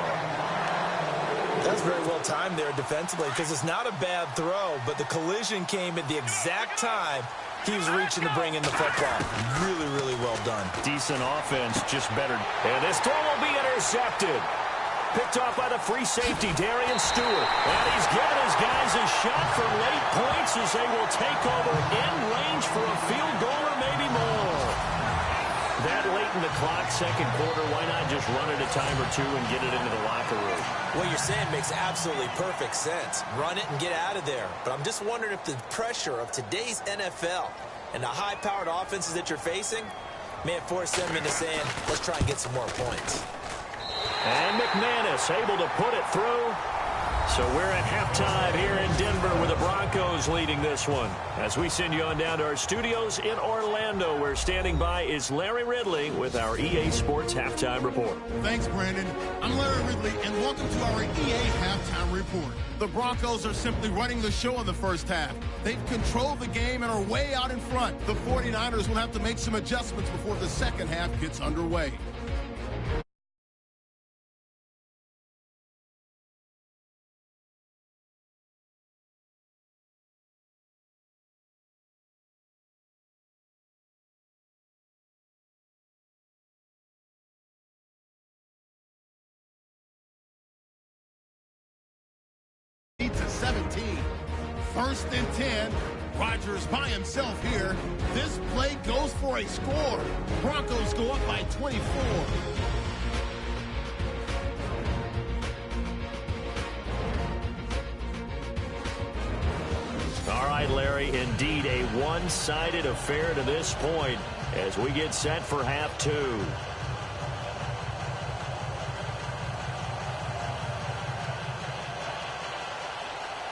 Speaker 3: That's very well timed there defensively because it's not a bad throw, but the collision came at the exact time he was reaching to bring in the football. Really, really well done.
Speaker 2: Decent offense, just better. And this throw will be intercepted. Picked off by the free safety, Darian Stewart. And he's given his guys a shot for late points as they will take over in range for a field goal or maybe more. That late in the clock, 2nd quarter, why not just run it a time or two and get it into the locker room?
Speaker 3: What you're saying makes absolutely perfect sense. Run it and get out of there. But I'm just wondering if the pressure of today's NFL and the high-powered offenses that you're facing may have forced them into saying, let's try and get some more points.
Speaker 2: And McManus able to put it through. So we're at halftime here in Denver with the Broncos leading this one. As we send you on down to our studios in Orlando, where standing by is Larry Ridley with our EA Sports Halftime Report.
Speaker 1: Thanks, Brandon. I'm Larry Ridley, and welcome to our EA Halftime Report. The Broncos are simply running the show in the first half. They've controlled the game and are way out in front. The 49ers will have to make some adjustments before the second half gets underway. To 17. 1st and 10. Rodgers by himself here. This play goes for a score. Broncos go up by 24.
Speaker 2: All right, Larry, indeed a one-sided affair to this point as we get set for half 2.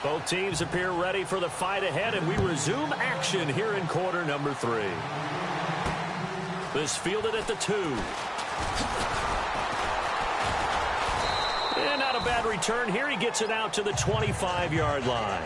Speaker 2: Both teams appear ready for the fight ahead, and we resume action here in quarter number 3. This fielded at the 2. And not a bad return here. He gets it out to the 25-yard line.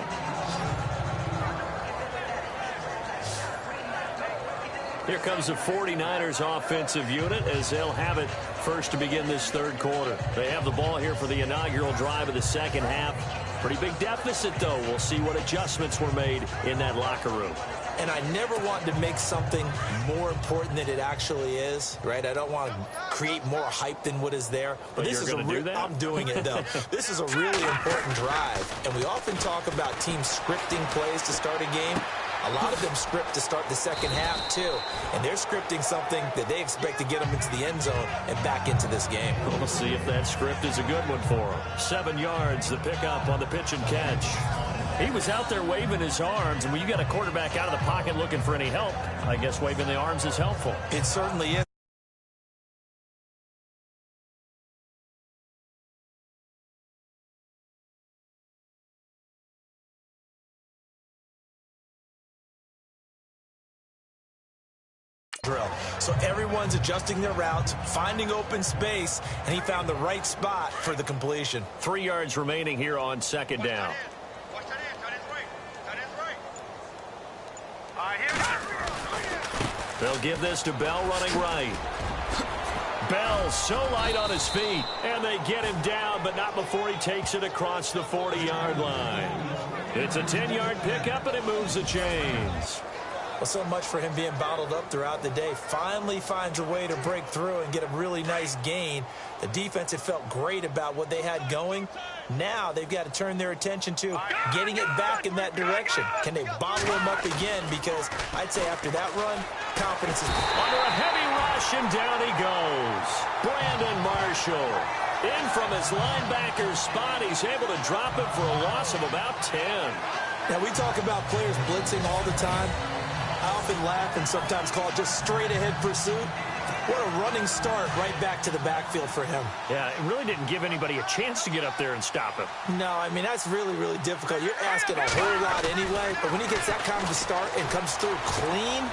Speaker 2: Here comes the 49ers offensive unit as they'll have it first to begin this 3rd quarter. They have the ball here for the inaugural drive of the second half. Pretty big deficit, though. We'll see what adjustments were made in that locker room.
Speaker 3: And I never want to make something more important than it actually is, right? I don't want to create more hype than what is there.
Speaker 2: But this is do that?
Speaker 3: I'm doing it, though. This is a really important drive. And we often talk about teams scripting plays to start a game. A lot of them script to start the second half, too. And they're scripting something that they expect to get them into the end zone and back into this game.
Speaker 2: We'll see if that script is a good one for them. 7 yards, the pickup on the pitch and catch. He was out there waving his arms, and when you got a quarterback out of the pocket looking for any help, I guess waving the arms is helpful.
Speaker 3: It certainly is. drill. So everyone's adjusting their routes, finding open space, and he found the right spot for the completion.
Speaker 2: 3 yards remaining here on second down. They'll give this to Bell running right. Bell so light on his feet, and they get him down, but not before he takes it across the 40-yard line. It's a 10-yard pickup, and it moves the chains.
Speaker 3: Well, so much for him being bottled up throughout the day. Finally finds a way to break through and get a really nice gain. The defense had felt great about what they had going. Now they've got to turn their attention to getting it back in that direction. Can they bottle him up again? Because I'd say after that run, confidence is
Speaker 2: under a heavy rush, and down he goes. Brandon Marshall in from his linebacker spot. He's able to drop it for a loss of about 10.
Speaker 3: Now, we talk about players blitzing all the time. I often laugh and sometimes call it just straight-ahead pursuit. What a running start right back to the backfield for him.
Speaker 2: Yeah, it really didn't give anybody a chance to get up there and stop him.
Speaker 3: No, I mean, that's really, really difficult. You're asking a whole lot anyway, but when he gets that kind of a start and comes through clean,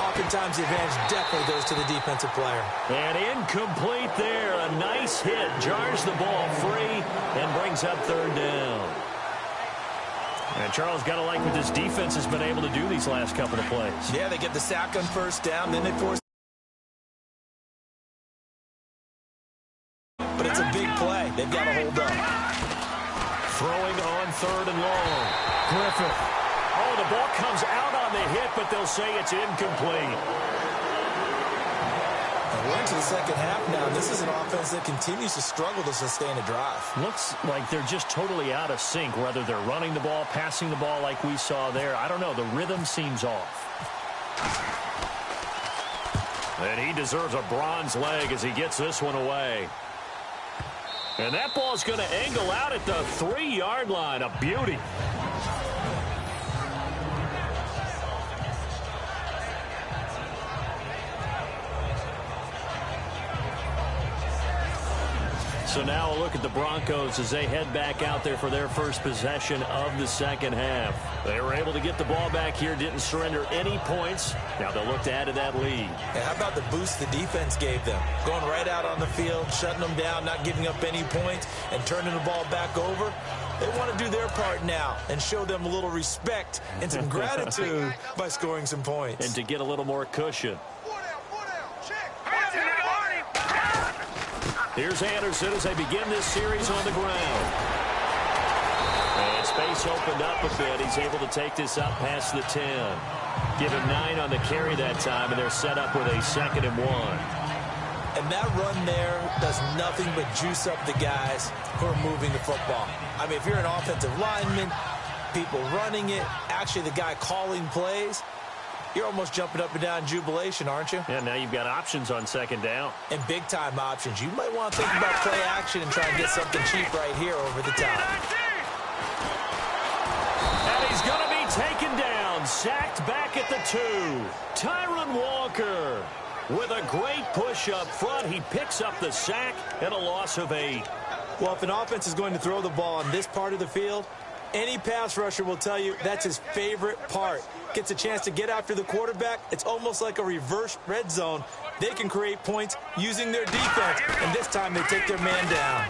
Speaker 3: oftentimes the advantage definitely goes to the defensive player.
Speaker 2: And incomplete there. A nice hit. Jars the ball free and brings up third down. And Charles, got to like what this defense has been able to do these last couple of plays.
Speaker 3: Yeah, they get the sack on first down, then they force. But it's a big play. They've got to hold up.
Speaker 2: Throwing on third and long. Griffith. Oh, the ball comes out on the hit, but they'll say it's incomplete.
Speaker 3: We're into the second half now. This is an offense that continues to struggle to sustain a drive.
Speaker 2: Looks like they're just totally out of sync, whether they're running the ball, passing the ball like we saw there. I don't know. The rhythm seems off. And he deserves a bronze leg as he gets this one away. And that ball's going to angle out at the 3-yard line. A beauty. So now a look at the Broncos as they head back out there for their first possession of the second half. They were able to get the ball back here, didn't surrender any points. Now they'll look to add to that lead.
Speaker 3: And how about the boost the defense gave them? Going right out on the field, shutting them down, not giving up any points, and turning the ball back over. They want to do their part now and show them a little respect and some gratitude by scoring some points.
Speaker 2: And to get a little more cushion. Here's Anderson as they begin this series on the ground. And space opened up a bit. He's able to take this up past the 10. Give him 9 on the carry that time, and they're set up with a 2nd and 1.
Speaker 3: And that run there does nothing but juice up the guys who are moving the football. I mean, if you're an offensive lineman, people running it, actually the guy calling plays, you're almost jumping up and down in jubilation, aren't you?
Speaker 2: Yeah, now you've got options on 2nd down.
Speaker 3: And big-time options. You might want to think about play action and try and get something cheap right here over the top.
Speaker 2: And he's going to be taken down. Sacked back at the 2. Tyron Walker with a great push up front. He picks up the sack and a loss of 8.
Speaker 3: Well, if an offense is going to throw the ball on this part of the field, any pass rusher will tell you that's his favorite part. Gets a chance to get after the quarterback. It's almost like a reverse red zone. They can create points using their defense, and this time they take their man down.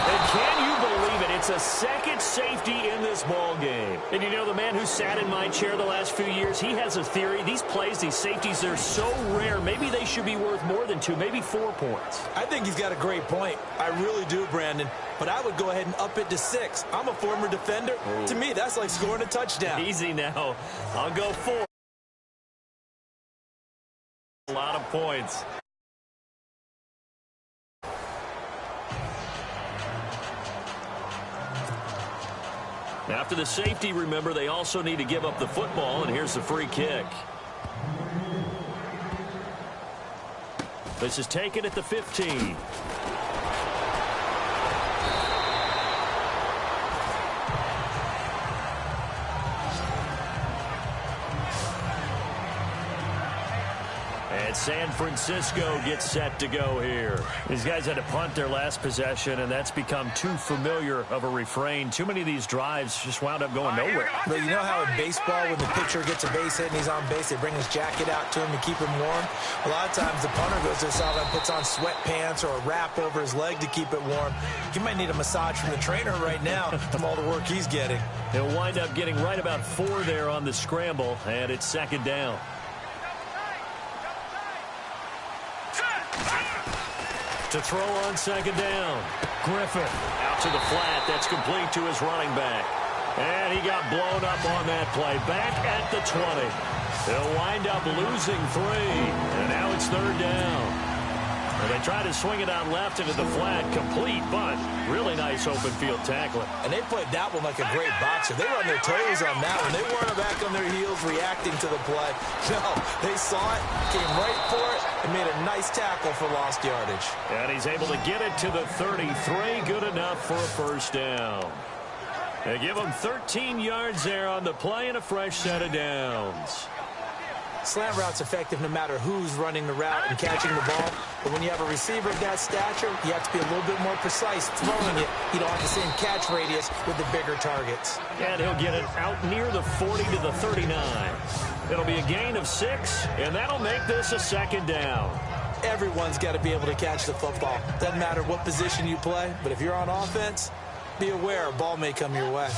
Speaker 2: And can you believe it? It's a second safety in this ball game. And you know, the man who sat in my chair the last few years, he has a theory. These plays, these safeties, they're so rare. Maybe they should be worth more than 2, maybe 4 points.
Speaker 3: I think he's got a great point. I really do, Brandon. But I would go ahead and up it to 6. I'm a former defender. Ooh. To me, that's like scoring a touchdown.
Speaker 2: Easy now. I'll go 4. A lot of points. After the safety, remember, they also need to give up the football, and here's the free kick. This is taken at the 15. And And San Francisco gets set to go here. These guys had to punt their last possession, and that's become too familiar of a refrain. Too many of these drives just wound up going nowhere.
Speaker 3: But you know how in baseball, when the pitcher gets a base hit and he's on base, they bring his jacket out to him to keep him warm? A lot of times the punter goes to the sideline, puts on sweatpants or a wrap over his leg to keep it warm. He might need a massage from the trainer right now from all the work he's getting.
Speaker 2: He'll wind up getting right about 4 there on the scramble, and it's second down. To throw on second down. Griffith out to the flat. That's complete to his running back. And he got blown up on that play. Back at the 20. They'll wind up losing 3. And now it's third down. And they try to swing it out left into the flat. Complete, but really nice open field tackling.
Speaker 3: And they played that one like a great boxer. They were on their toes on that one. They weren't back on their heels reacting to the play. No, they saw it, came right for it, and made a nice tackle for lost yardage.
Speaker 2: And he's able to get it to the 33. Good enough for a first down. They give him 13 yards there on the play and a fresh set of downs.
Speaker 3: Slant route's effective no matter who's running the route and catching the ball. But when you have a receiver of that stature, you have to be a little bit more precise throwing it. You don't have the same catch radius with the bigger targets.
Speaker 2: And he'll get it out near the 40 to the 39. It'll be a gain of 6, and that'll make this a second down.
Speaker 3: Everyone's got to be able to catch the football. Doesn't matter what position you play, but if you're on offense, be aware a ball may come your way.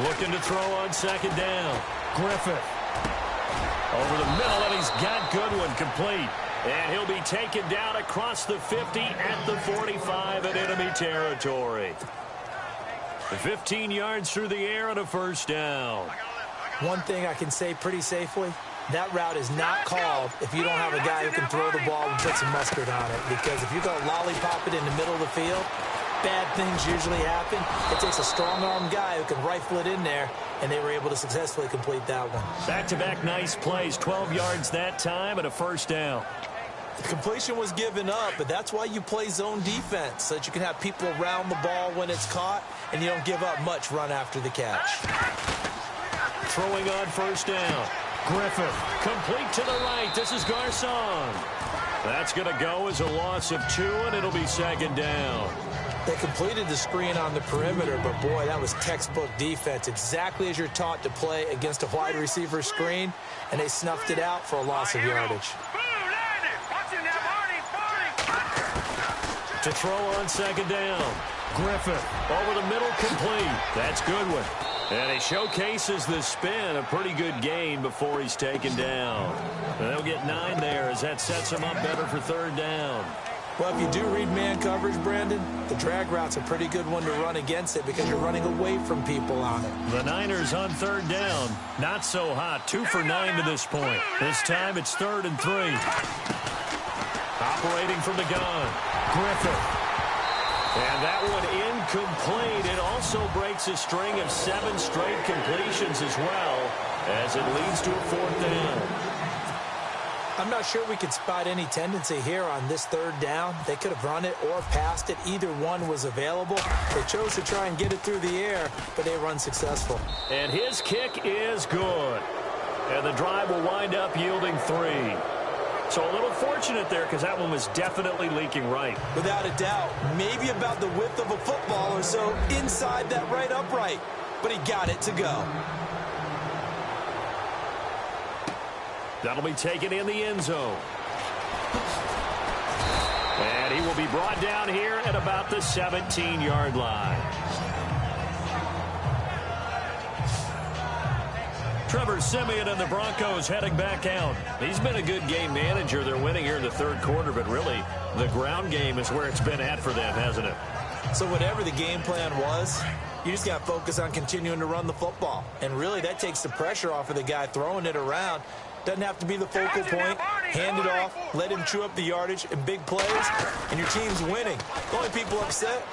Speaker 2: Looking to throw on second down. Griffith. Over the middle, and he's got Goodwin complete. And he'll be taken down across the 50 at the 45 in enemy territory. 15 yards through the air and a first down.
Speaker 3: One thing I can say pretty safely, that route is not called if you don't have a guy who can throw the ball and put some mustard on it. Because if you're going to lollipop it in the middle of the field, bad things usually happen. It takes a strong-arm guy who can rifle it in there, and they were able to successfully complete that one.
Speaker 2: Back-to-back nice plays, 12 yards that time and a first down.
Speaker 3: The completion was given up, but that's why you play zone defense, so that you can have people around the ball when it's caught, and you don't give up much run after the catch.
Speaker 2: Throwing on first down. Griffith, complete to the right. This is Garcon. That's going to go as a loss of 2, and it'll be second down.
Speaker 3: They completed the screen on the perimeter, but boy, that was textbook defense. Exactly as you're taught to play against a wide receiver screen, and they snuffed it out for a loss of yardage.
Speaker 2: To throw on second down. Griffith over the middle, complete. That's Goodwin. And he showcases the spin, a pretty good gain before he's taken down. And they'll get 9 there as that sets him up better for third down.
Speaker 3: Well, if you do read man coverage, Brandon, the drag route's a pretty good one to run against it because you're running away from people on it.
Speaker 2: The Niners on third down. Not so hot. 2 for 9 to this point. This time it's 3rd and 3. Operating from the gun. Griffith. And that one incomplete. It also breaks a string of 7 straight completions as well as it leads to a 4th down.
Speaker 3: I'm not sure we could spot any tendency here on this third down. They could have run it or passed it. Either one was available. They chose to try and get it through the air, but they were unsuccessful.
Speaker 2: And his kick is good. And the drive will wind up yielding 3. So a little fortunate there because that one was definitely leaking right.
Speaker 3: Without a doubt, maybe about the width of a football or so inside that right upright. But he got it to go.
Speaker 2: That'll be taken in the end zone. And he will be brought down here at about the 17-yard line. Trevor Siemian and the Broncos heading back out. He's been a good game manager. They're winning here in the third quarter, but really the ground game is where it's been at for them, hasn't it?
Speaker 3: So whatever the game plan was, you just got to focus on continuing to run the football. And really that takes the pressure off of the guy throwing it around. Doesn't have to be the focal point. Hand it off, let him chew up the yardage and big plays, and your team's winning. The only people upset,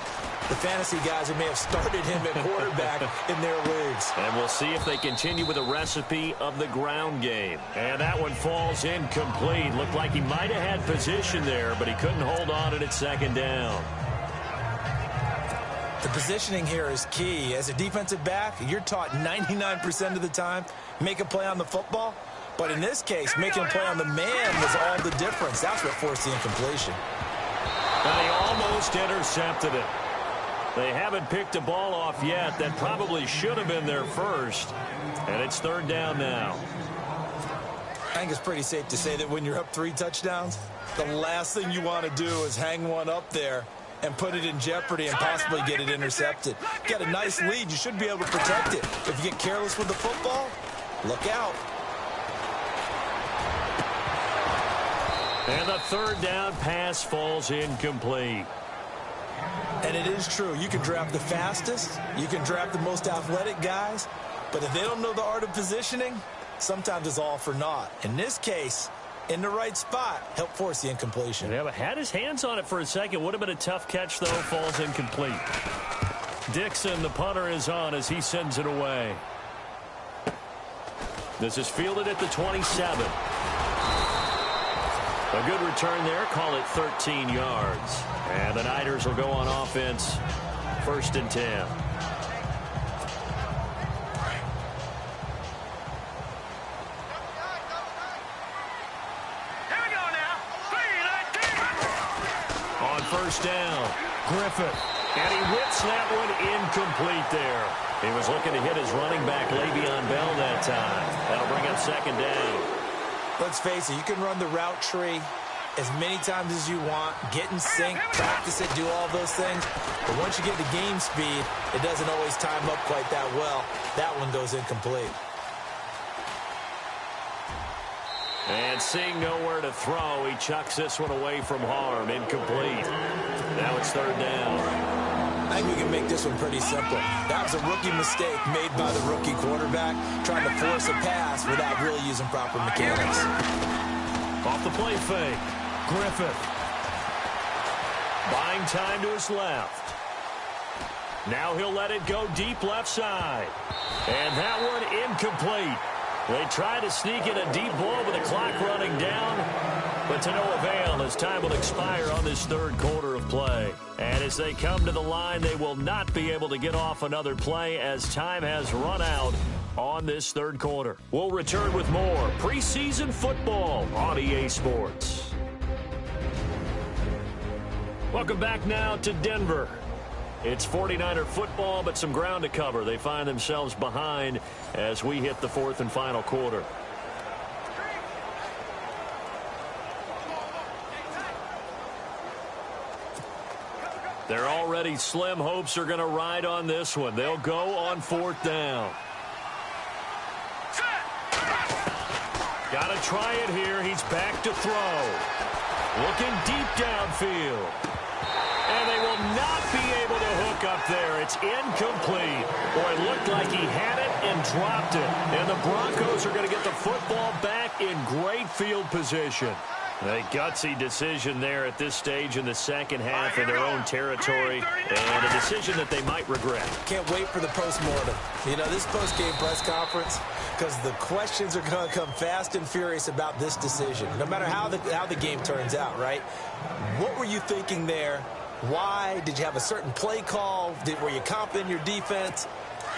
Speaker 3: the fantasy guys who may have started him at quarterback in their leagues.
Speaker 2: And we'll see if they continue with the recipe of the ground game. And that one falls incomplete. Looked like he might have had position there, but he couldn't hold on at second down.
Speaker 3: The positioning here is key. As a defensive back, you're taught 99% of the time, make a play on the football. But in this case, making a play on the man was all the difference. That's what forced the incompletion.
Speaker 2: And he almost intercepted it. They haven't picked a ball off yet. That probably should have been their first. And it's third down now.
Speaker 3: I think it's pretty safe to say that when you're up 3 touchdowns, the last thing you want to do is hang one up there and put it in jeopardy and possibly get it intercepted. Get a nice lead. You should be able to protect it. If you get careless with the football, look out.
Speaker 2: And the third down pass falls incomplete.
Speaker 3: And it is true. You can draft the fastest. You can draft the most athletic guys. But if they don't know the art of positioning, sometimes it's all for naught. In this case, in the right spot, help force the incompletion.
Speaker 2: Yeah, but had his hands on it for a second. Would have been a tough catch, though. Falls incomplete. Dixon, the punter, is on as he sends it away. This is fielded at the 27. A good return there. Call it 13 yards. And the Niners will go on offense. 1st and 10.
Speaker 5: Here we go now. 3-19.
Speaker 2: On 1st down, Griffith. And he whips that one incomplete there. He was looking to hit his running back, Le'Veon Bell, that time. That'll bring up 2nd down.
Speaker 3: Let's face it, you can run the route tree as many times as you want, get in sync, practice it, do all those things. But once you get to game speed, it doesn't always time up quite that well. That one goes incomplete.
Speaker 2: And seeing nowhere to throw, he chucks this one away from harm. Incomplete. Now it's 3rd down.
Speaker 3: I think we can make this one pretty simple. That was a rookie mistake made by the rookie quarterback, trying to force a pass without really using proper mechanics.
Speaker 2: Off the play fake, Griffith. Buying time to his left. Now he'll let it go deep left side. And that one incomplete. They try to sneak in a deep ball with the clock running down, but to no avail as time will expire on this 3rd quarter of play. And as they come to the line, they will not be able to get off another play as time has run out on this 3rd quarter. We'll return with more preseason football on EA Sports. Welcome back now to Denver. It's 49er football, but some ground to cover. They find themselves behind as we hit the 4th and final quarter. They're already slim hopes are going to ride on this one. They'll go on 4th down. Got to try it here. He's back to throw. Looking deep downfield. And they will not be able to hook up there. It's incomplete. Boy, it looked like he had it and dropped it. And the Broncos are going to get the football back in great field position. A gutsy decision there at this stage in the 2nd half in their own territory, and a decision that they might regret.
Speaker 3: Can't wait for the postmortem. You know, this post-game press conference, because the questions are going to come fast and furious about this decision, no matter how the game turns out, right? What were you thinking there? Why? Did you have a certain play call? Were you confident in your defense?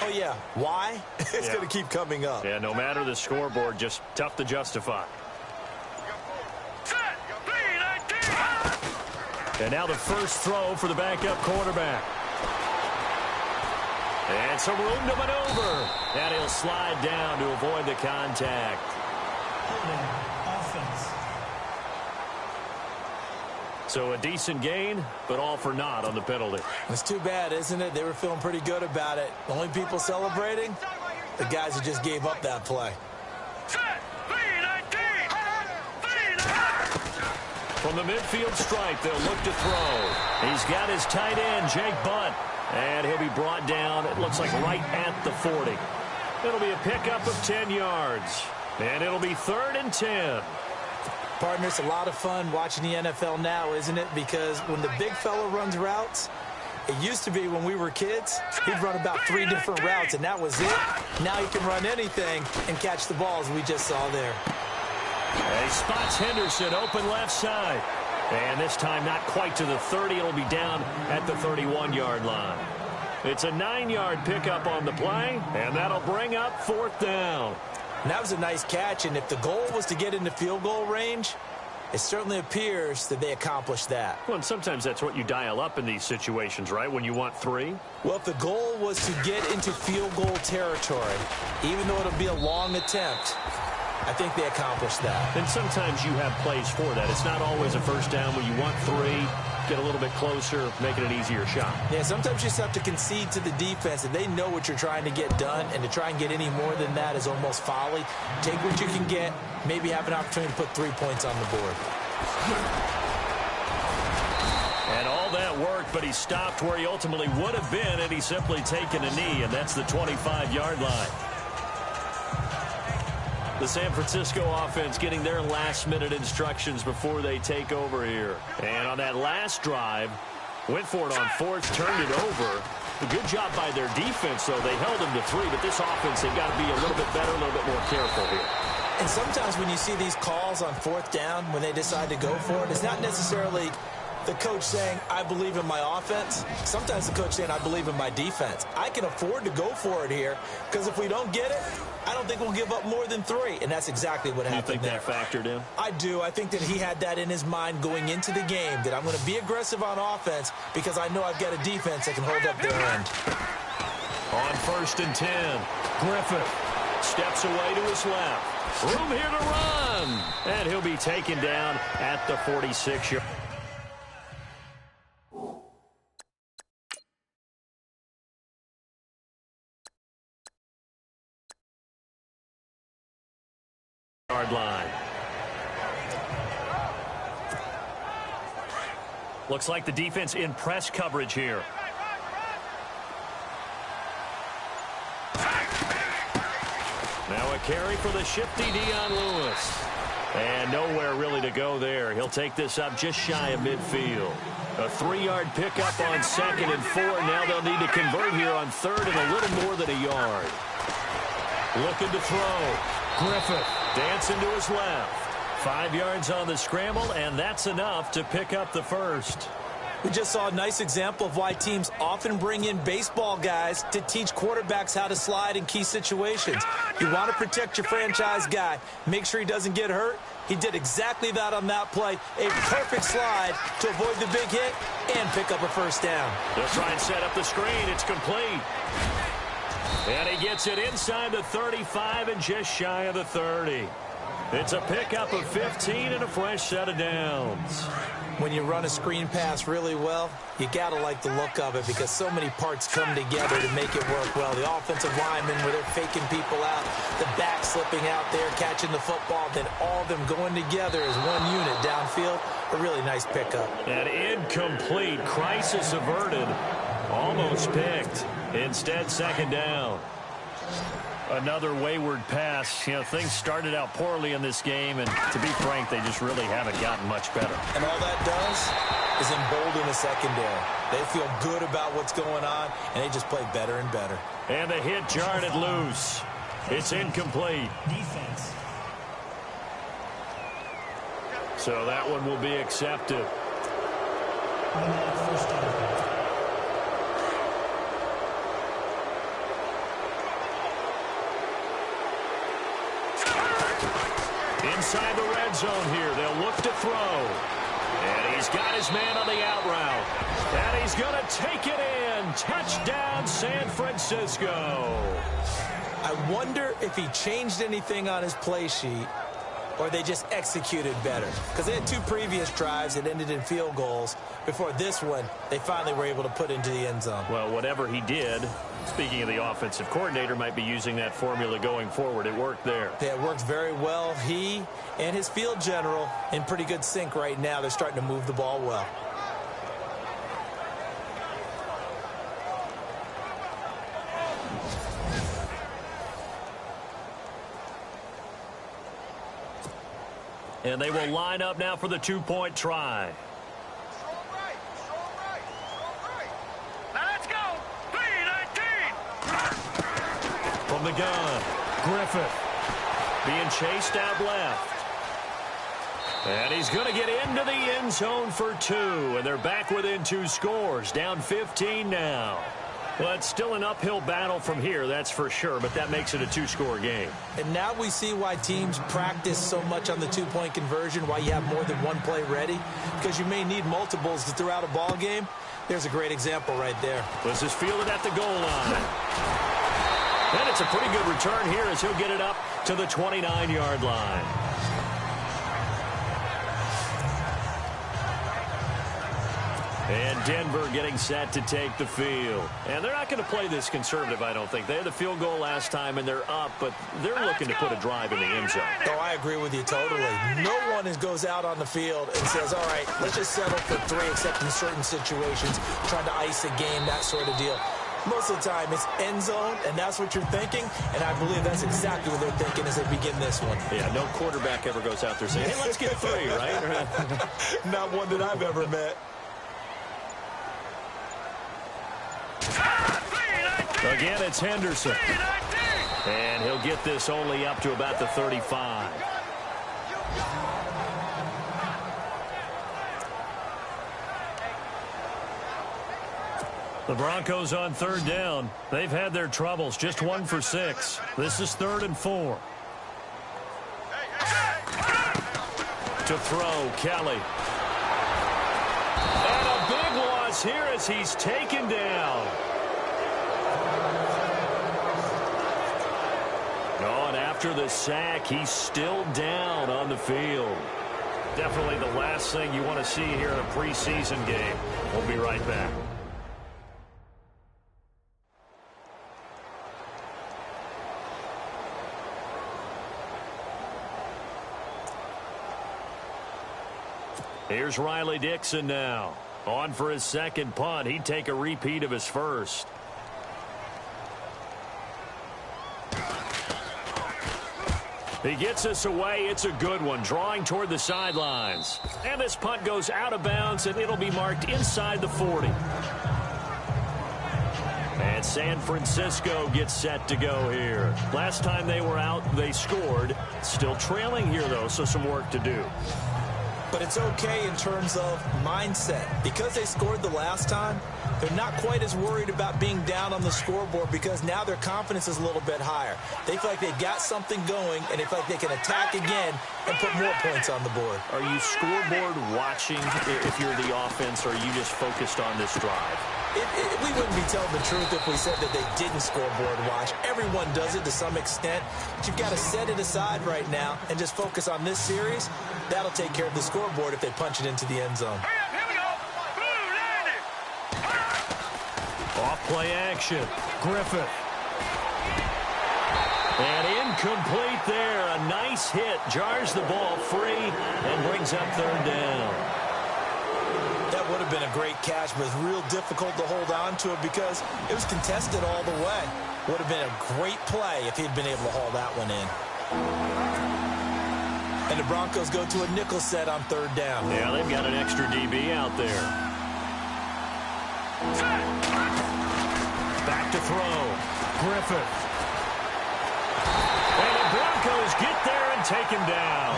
Speaker 3: Oh, yeah. Why? It's going to keep coming up.
Speaker 2: Yeah, no matter the scoreboard, just tough to justify. And now the first throw for the backup quarterback. And some room to maneuver. And he'll slide down to avoid the contact.
Speaker 4: Offense.
Speaker 2: So a decent gain, but all for naught on the penalty.
Speaker 3: It's too bad, isn't it? They were feeling pretty good about it. The only people celebrating, the guys who just gave up that play.
Speaker 2: From the midfield stripe, they'll look to throw. He's got his tight end, Jake Butt. And he'll be brought down, it looks like right at the 40. It'll be a pickup of 10 yards. And it'll be 3rd and 10.
Speaker 3: Partner, it's a lot of fun watching the NFL now, isn't it? Because when the big fella runs routes, it used to be when we were kids, he'd run about 3 different routes, and that was it. Now he can run anything and catch the balls we just saw there.
Speaker 2: And he spots Henderson open left side. And this time not quite to the 30. It'll be down at the 31-yard line. It's a 9-yard pickup on the play, and that'll bring up 4th down.
Speaker 3: And that was a nice catch, and if the goal was to get into field goal range, it certainly appears that they accomplished that.
Speaker 2: Well, and sometimes that's what you dial up in these situations, right, when you want 3?
Speaker 3: Well, if the goal was to get into field goal territory, even though it'll be a long attempt, I think they accomplished that.
Speaker 2: And sometimes you have plays for that. It's not always a first down when you want 3, get a little bit closer, make it an easier shot.
Speaker 3: Yeah, sometimes you just have to concede to the defense, and they know what you're trying to get done, and to try and get any more than that is almost folly. Take what you can get, maybe have an opportunity to put 3 points on the board.
Speaker 2: And all that worked, but he stopped where he ultimately would have been, and he's simply taken a knee, and that's the 25-yard line. The San Francisco offense getting their last-minute instructions before they take over here. And on that last drive, went for it on 4th, turned it over. A good job by their defense, though. They held them to 3, but this offense, they've got to be a little bit better, a little bit more careful here.
Speaker 3: And sometimes when you see these calls on 4th down, when they decide to go for it, it's not necessarily the coach saying, I believe in my offense. Sometimes the coach saying, I believe in my defense. I can afford to go for it here, because if we don't get it, I don't think we'll give up more than 3. And that's exactly what happened there.
Speaker 2: You think that factored in?
Speaker 3: I do. I think that he had that in his mind going into the game, that I'm going to be aggressive on offense because I know I've got a defense that can hold up their end.
Speaker 2: On 1st and 10, Griffith steps away to his left. Room here to run. And he'll be taken down at the 46-yard. Line. Looks like the defense in press coverage here. Now a carry for the shifty Dion Lewis. And nowhere really to go there. He'll take this up just shy of midfield. A 3-yard pickup on 2nd and 4. Now they'll need to convert here on 3rd and a little more than a yard. Looking to throw. Griffith dancing to his left. 5 yards on the scramble, and that's enough to pick up the 1st.
Speaker 3: We just saw a nice example of why teams often bring in baseball guys to teach quarterbacks how to slide in key situations. You want to protect your franchise guy. Make sure he doesn't get hurt. He did exactly that on that play. A perfect slide to avoid the big hit and pick up a 1st down.
Speaker 2: They'll try and set up the screen. It's complete. And he gets it inside the 35 and just shy of the 30. It's a pickup of 15 and a fresh set of downs.
Speaker 3: When you run a screen pass really well, you got to like the look of it because so many parts come together to make it work well. The offensive linemen where they're faking people out, the back slipping out there, catching the football, then all of them going together as one unit downfield. A really nice pickup.
Speaker 2: And incomplete. Crisis averted. Almost picked. Instead, 2nd down. Another wayward pass. You know, things started out poorly in this game, and to be frank, they just really haven't gotten much better.
Speaker 3: And all that does is embolden the secondary. They feel good about what's going on, and they just play better and better.
Speaker 2: And the hit jarred it loose. It's incomplete.
Speaker 4: Defense.
Speaker 2: So that one will be accepted.
Speaker 4: Automatic 1st down.
Speaker 2: Inside the red zone here, they'll look to throw. And he's got his man on the out route. And he's going to take it in. Touchdown, San Francisco.
Speaker 3: I wonder if he changed anything on his play sheet or they just executed better. Because they had 2 previous drives that ended in field goals. Before this one, they finally were able to put into the end zone.
Speaker 2: Well, whatever he did, speaking of the offensive coordinator, might be using that formula going forward. It worked there.
Speaker 3: Yeah, it worked very well. He and his field general in pretty good sync right now. They're starting to move the ball well.
Speaker 2: And they will line up now for the 2-point try.
Speaker 5: Now let's go. 3-19.
Speaker 2: From the gun, Griffith being chased out left. And he's going to get into the end zone for 2. And they're back within 2 scores. Down 15 now. Well, it's still an uphill battle from here, that's for sure, but that makes it a two-score game.
Speaker 3: And now we see why teams practice so much on the two-point conversion, why you have more than one play ready, because you may need multiples to throw out a ball game. There's a great example right there.
Speaker 2: This is fielded at the goal line. And it's a pretty good return here as he'll get it up to the 29-yard line. And Denver getting set to take the field. And they're not going to play this conservative, I don't think. They had the field goal last time, and they're up, but they're looking to put a drive in the end zone.
Speaker 3: Oh, I agree with you totally. No one goes out on the field and says, all right, let's just settle for 3, except in certain situations, trying to ice a game, that sort of deal. Most of the time, it's end zone, and that's what you're thinking, and I believe that's exactly what they're thinking as they begin this one.
Speaker 2: Yeah, no quarterback ever goes out there saying, hey, let's get 3, right?
Speaker 3: Not one that I've ever met.
Speaker 2: Again, it's Henderson. And he'll get this only up to about the 35. The Broncos on 3rd down. They've had their troubles. Just 1 for 6. This is 3rd and 4. To throw, Kelly. And a big loss here as he's taken down. Oh, and after the sack, he's still down on the field. Definitely the last thing you want to see here in a preseason game. We'll be right back. Here's Riley Dixon now. On for his second punt. He'd take a repeat of his first. He gets us away. It's a good one. Drawing toward the sidelines. And this punt goes out of bounds, and it'll be marked inside the 40. And San Francisco gets set to go here. Last time they were out, they scored. Still trailing here, though, so some work to do.
Speaker 3: But it's okay in terms of mindset. Because they scored the last time, they're not quite as worried about being down on the scoreboard because now their confidence is a little bit higher. They feel like they've got something going, and they feel like they can attack again and put more points on the board.
Speaker 2: Are you scoreboard watching if you're the offense, or are you just focused on this drive?
Speaker 3: We wouldn't be telling the truth if we said that they didn't scoreboard watch. Everyone does it to some extent. But you've got to set it aside right now and just focus on this series. That'll take care of the scoreboard if they punch it into the end zone.
Speaker 5: Here we go.
Speaker 2: Off play action. Griffith. And incomplete there. A nice hit. Jars the ball free and brings up 3rd down.
Speaker 3: That would have been a great catch, but it's real difficult to hold on to it because it was contested all the way. Would have been a great play if he'd been able to haul that one in. And the Broncos go to a nickel set on 3rd down.
Speaker 2: Yeah, they've got an extra DB out there. Back to throw. Griffith. And the Broncos get there and take him down.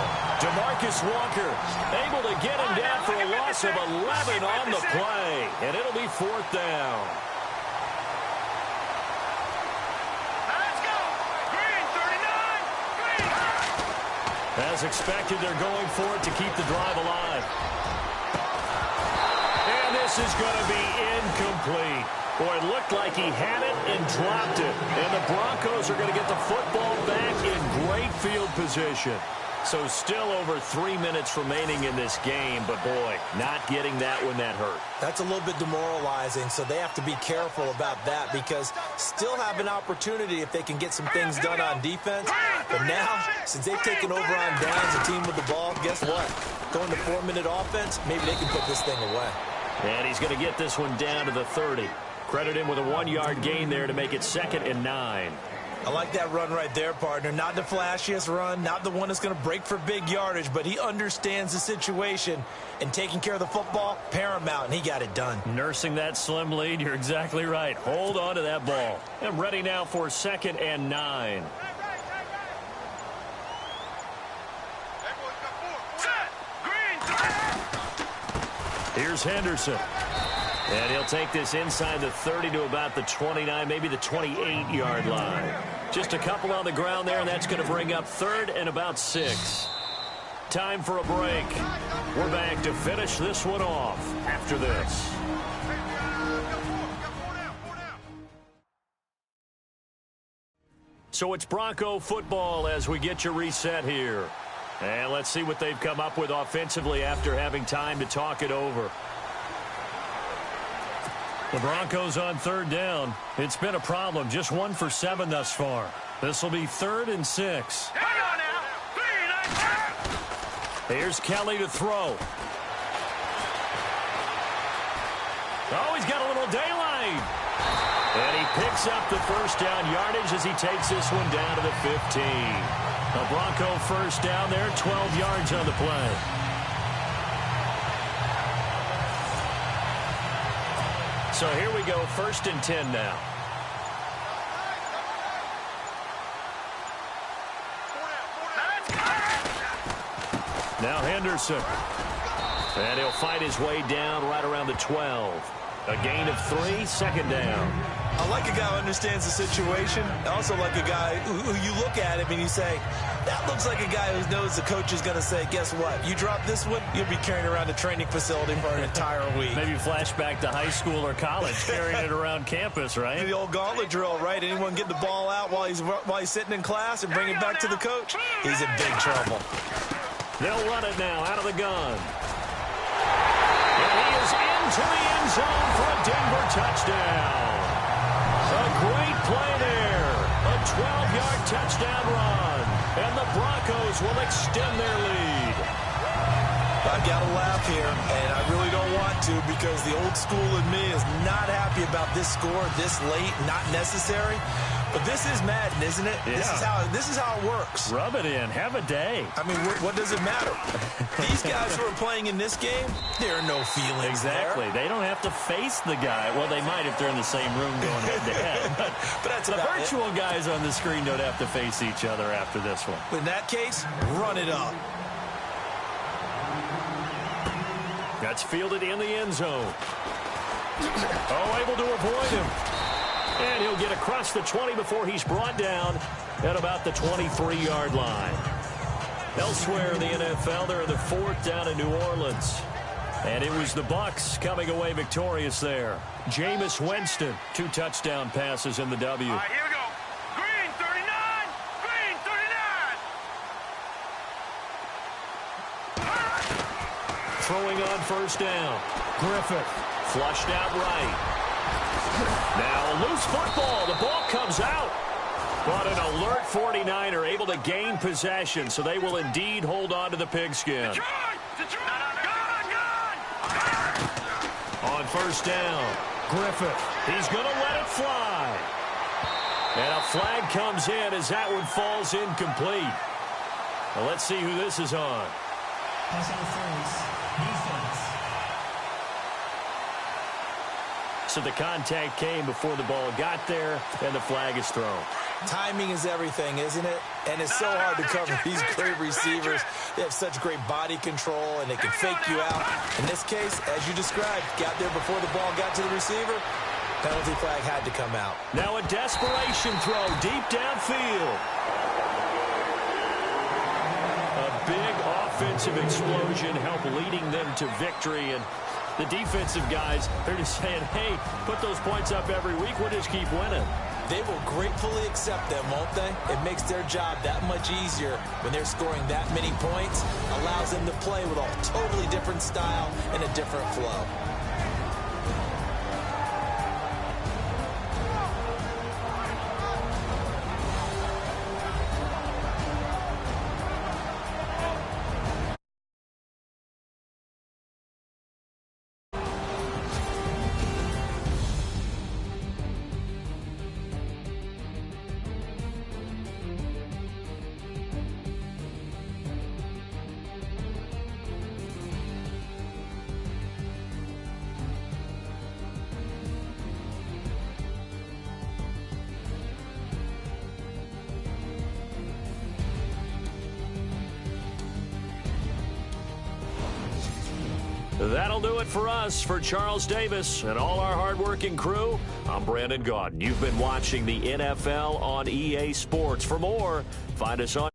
Speaker 2: DeMarcus Walker able to get him down for a loss of 11 on the play. And it'll be 4th down.
Speaker 5: Let's go. Green 39. Green.
Speaker 2: As expected, they're going for it to keep the drive alive. And this is going to be incomplete. Boy, it looked like he had it and dropped it. And the Broncos are going to get the football back in great field position. So still over 3 minutes remaining in this game, but boy, not getting that when that hurt.
Speaker 3: That's a little bit demoralizing, so they have to be careful about that because still have an opportunity if they can get some things done on defense. But now, since they've taken over on downs, the team with the ball, guess what? Going to 4-minute offense, maybe they can put this thing away.
Speaker 2: And he's going to get this one down to the 30. Credit him with a 1-yard gain there to make it 2nd and 9.
Speaker 3: I like that run right there, partner. Not the flashiest run, not the one that's going to break for big yardage, but he understands the situation, and taking care of the football, paramount, and he got it done.
Speaker 2: Nursing that slim lead, you're exactly right. Hold on to that ball. And ready now for 2nd and 9. Here's Henderson. And he'll take this inside the 30 to about the 29, maybe the 28-yard line. Just a couple on the ground there, and that's going to bring up 3rd and about 6. Time for a break. We're back to finish this one off after this. So it's Bronco football as we get you reset here. And let's see what they've come up with offensively after having time to talk it over. The Broncos on 3rd down. It's been a problem. Just 1 for 7 thus far. This will be 3rd and 6. Here's Kelly to throw. Oh, he's got a little daylight. And he picks up the first down yardage as he takes this one down to the 15. A Bronco first down there, 12 yards on the play. So here we go, 1st and 10 now. Now Henderson. And he'll fight his way down right around the 12. A gain of 3, 2nd down.
Speaker 3: I like a guy who understands the situation. I also like a guy who you look at him and you say, that looks like a guy who knows the coach is going to say, guess what? You drop this one, you'll be carrying around a training facility for an entire week.
Speaker 2: Maybe flashback to high school or college, carrying it around campus, right?
Speaker 3: The old gauntlet drill, right? Anyone get the ball out while he's sitting in class and bring it back to the coach? He's in big trouble.
Speaker 2: They'll run it now out of the gun. And he is into the end zone for a Denver touchdown. A great play there. A 12-yard touchdown run. And the Broncos will extend their lead.
Speaker 3: I've got to laugh here, and I really don't want to because the old school in me is not happy about this score this late, not necessary. But this is Madden, isn't it?
Speaker 2: Yeah.
Speaker 3: This is how it works.
Speaker 2: Rub it in. Have a day.
Speaker 3: I mean, what does it matter? These guys who are playing in this game, there are no feelings
Speaker 2: Exactly.
Speaker 3: there.
Speaker 2: They don't have to face the guy. Well, they might if they're in the same room going head-to-head.
Speaker 3: But that's
Speaker 2: the
Speaker 3: about
Speaker 2: virtual guys on the screen don't have to face each other after this one.
Speaker 3: In that case, run it up.
Speaker 2: That's fielded in the end zone. Oh, able to avoid him. And he'll get across the 20 before he's brought down at about the 23-yard line. Elsewhere in the NFL, they're in the 4th down in New Orleans. And it was the Bucs coming away victorious there. Jameis Winston, 2 touchdown passes in the W.
Speaker 5: All right, here we go. Green 39. Green 39.
Speaker 2: Throwing on 1st down. Griffith flushed out right. Now a loose football. The ball comes out. But an alert 49er able to gain possession, so they will indeed hold on to the pigskin. On 1st down, Griffith. He's going to let it fly. And a flag comes in as that one falls incomplete. Well, let's see who this is on.
Speaker 4: Pass interference. Defense.
Speaker 2: So the contact came before the ball got there, and the flag is thrown.
Speaker 3: Timing is everything, isn't it? And it's so hard to cover these great receivers. They have such great body control, and they can fake you out. In this case, as you described, got there before the ball got to the receiver. Penalty flag had to come out.
Speaker 2: Now a desperation throw deep downfield. A big offensive explosion helped leading them to victory, and the defensive guys, they're just saying, hey, put those points up every week. We'll just keep winning.
Speaker 3: They will gratefully accept them, won't they? It makes their job that much easier when they're scoring that many points. Allows them to play with a totally different style and a different flow.
Speaker 2: That'll do it for us. For Charles Davis and all our hardworking crew, I'm Brandon Gaudin. You've been watching the NFL on EA Sports. For more, find us on.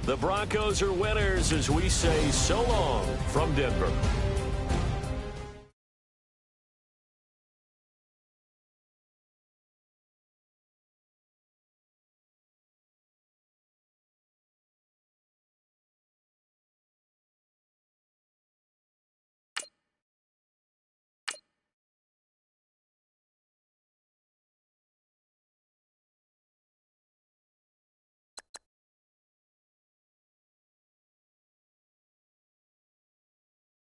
Speaker 2: The Broncos are winners as we say so long from Denver.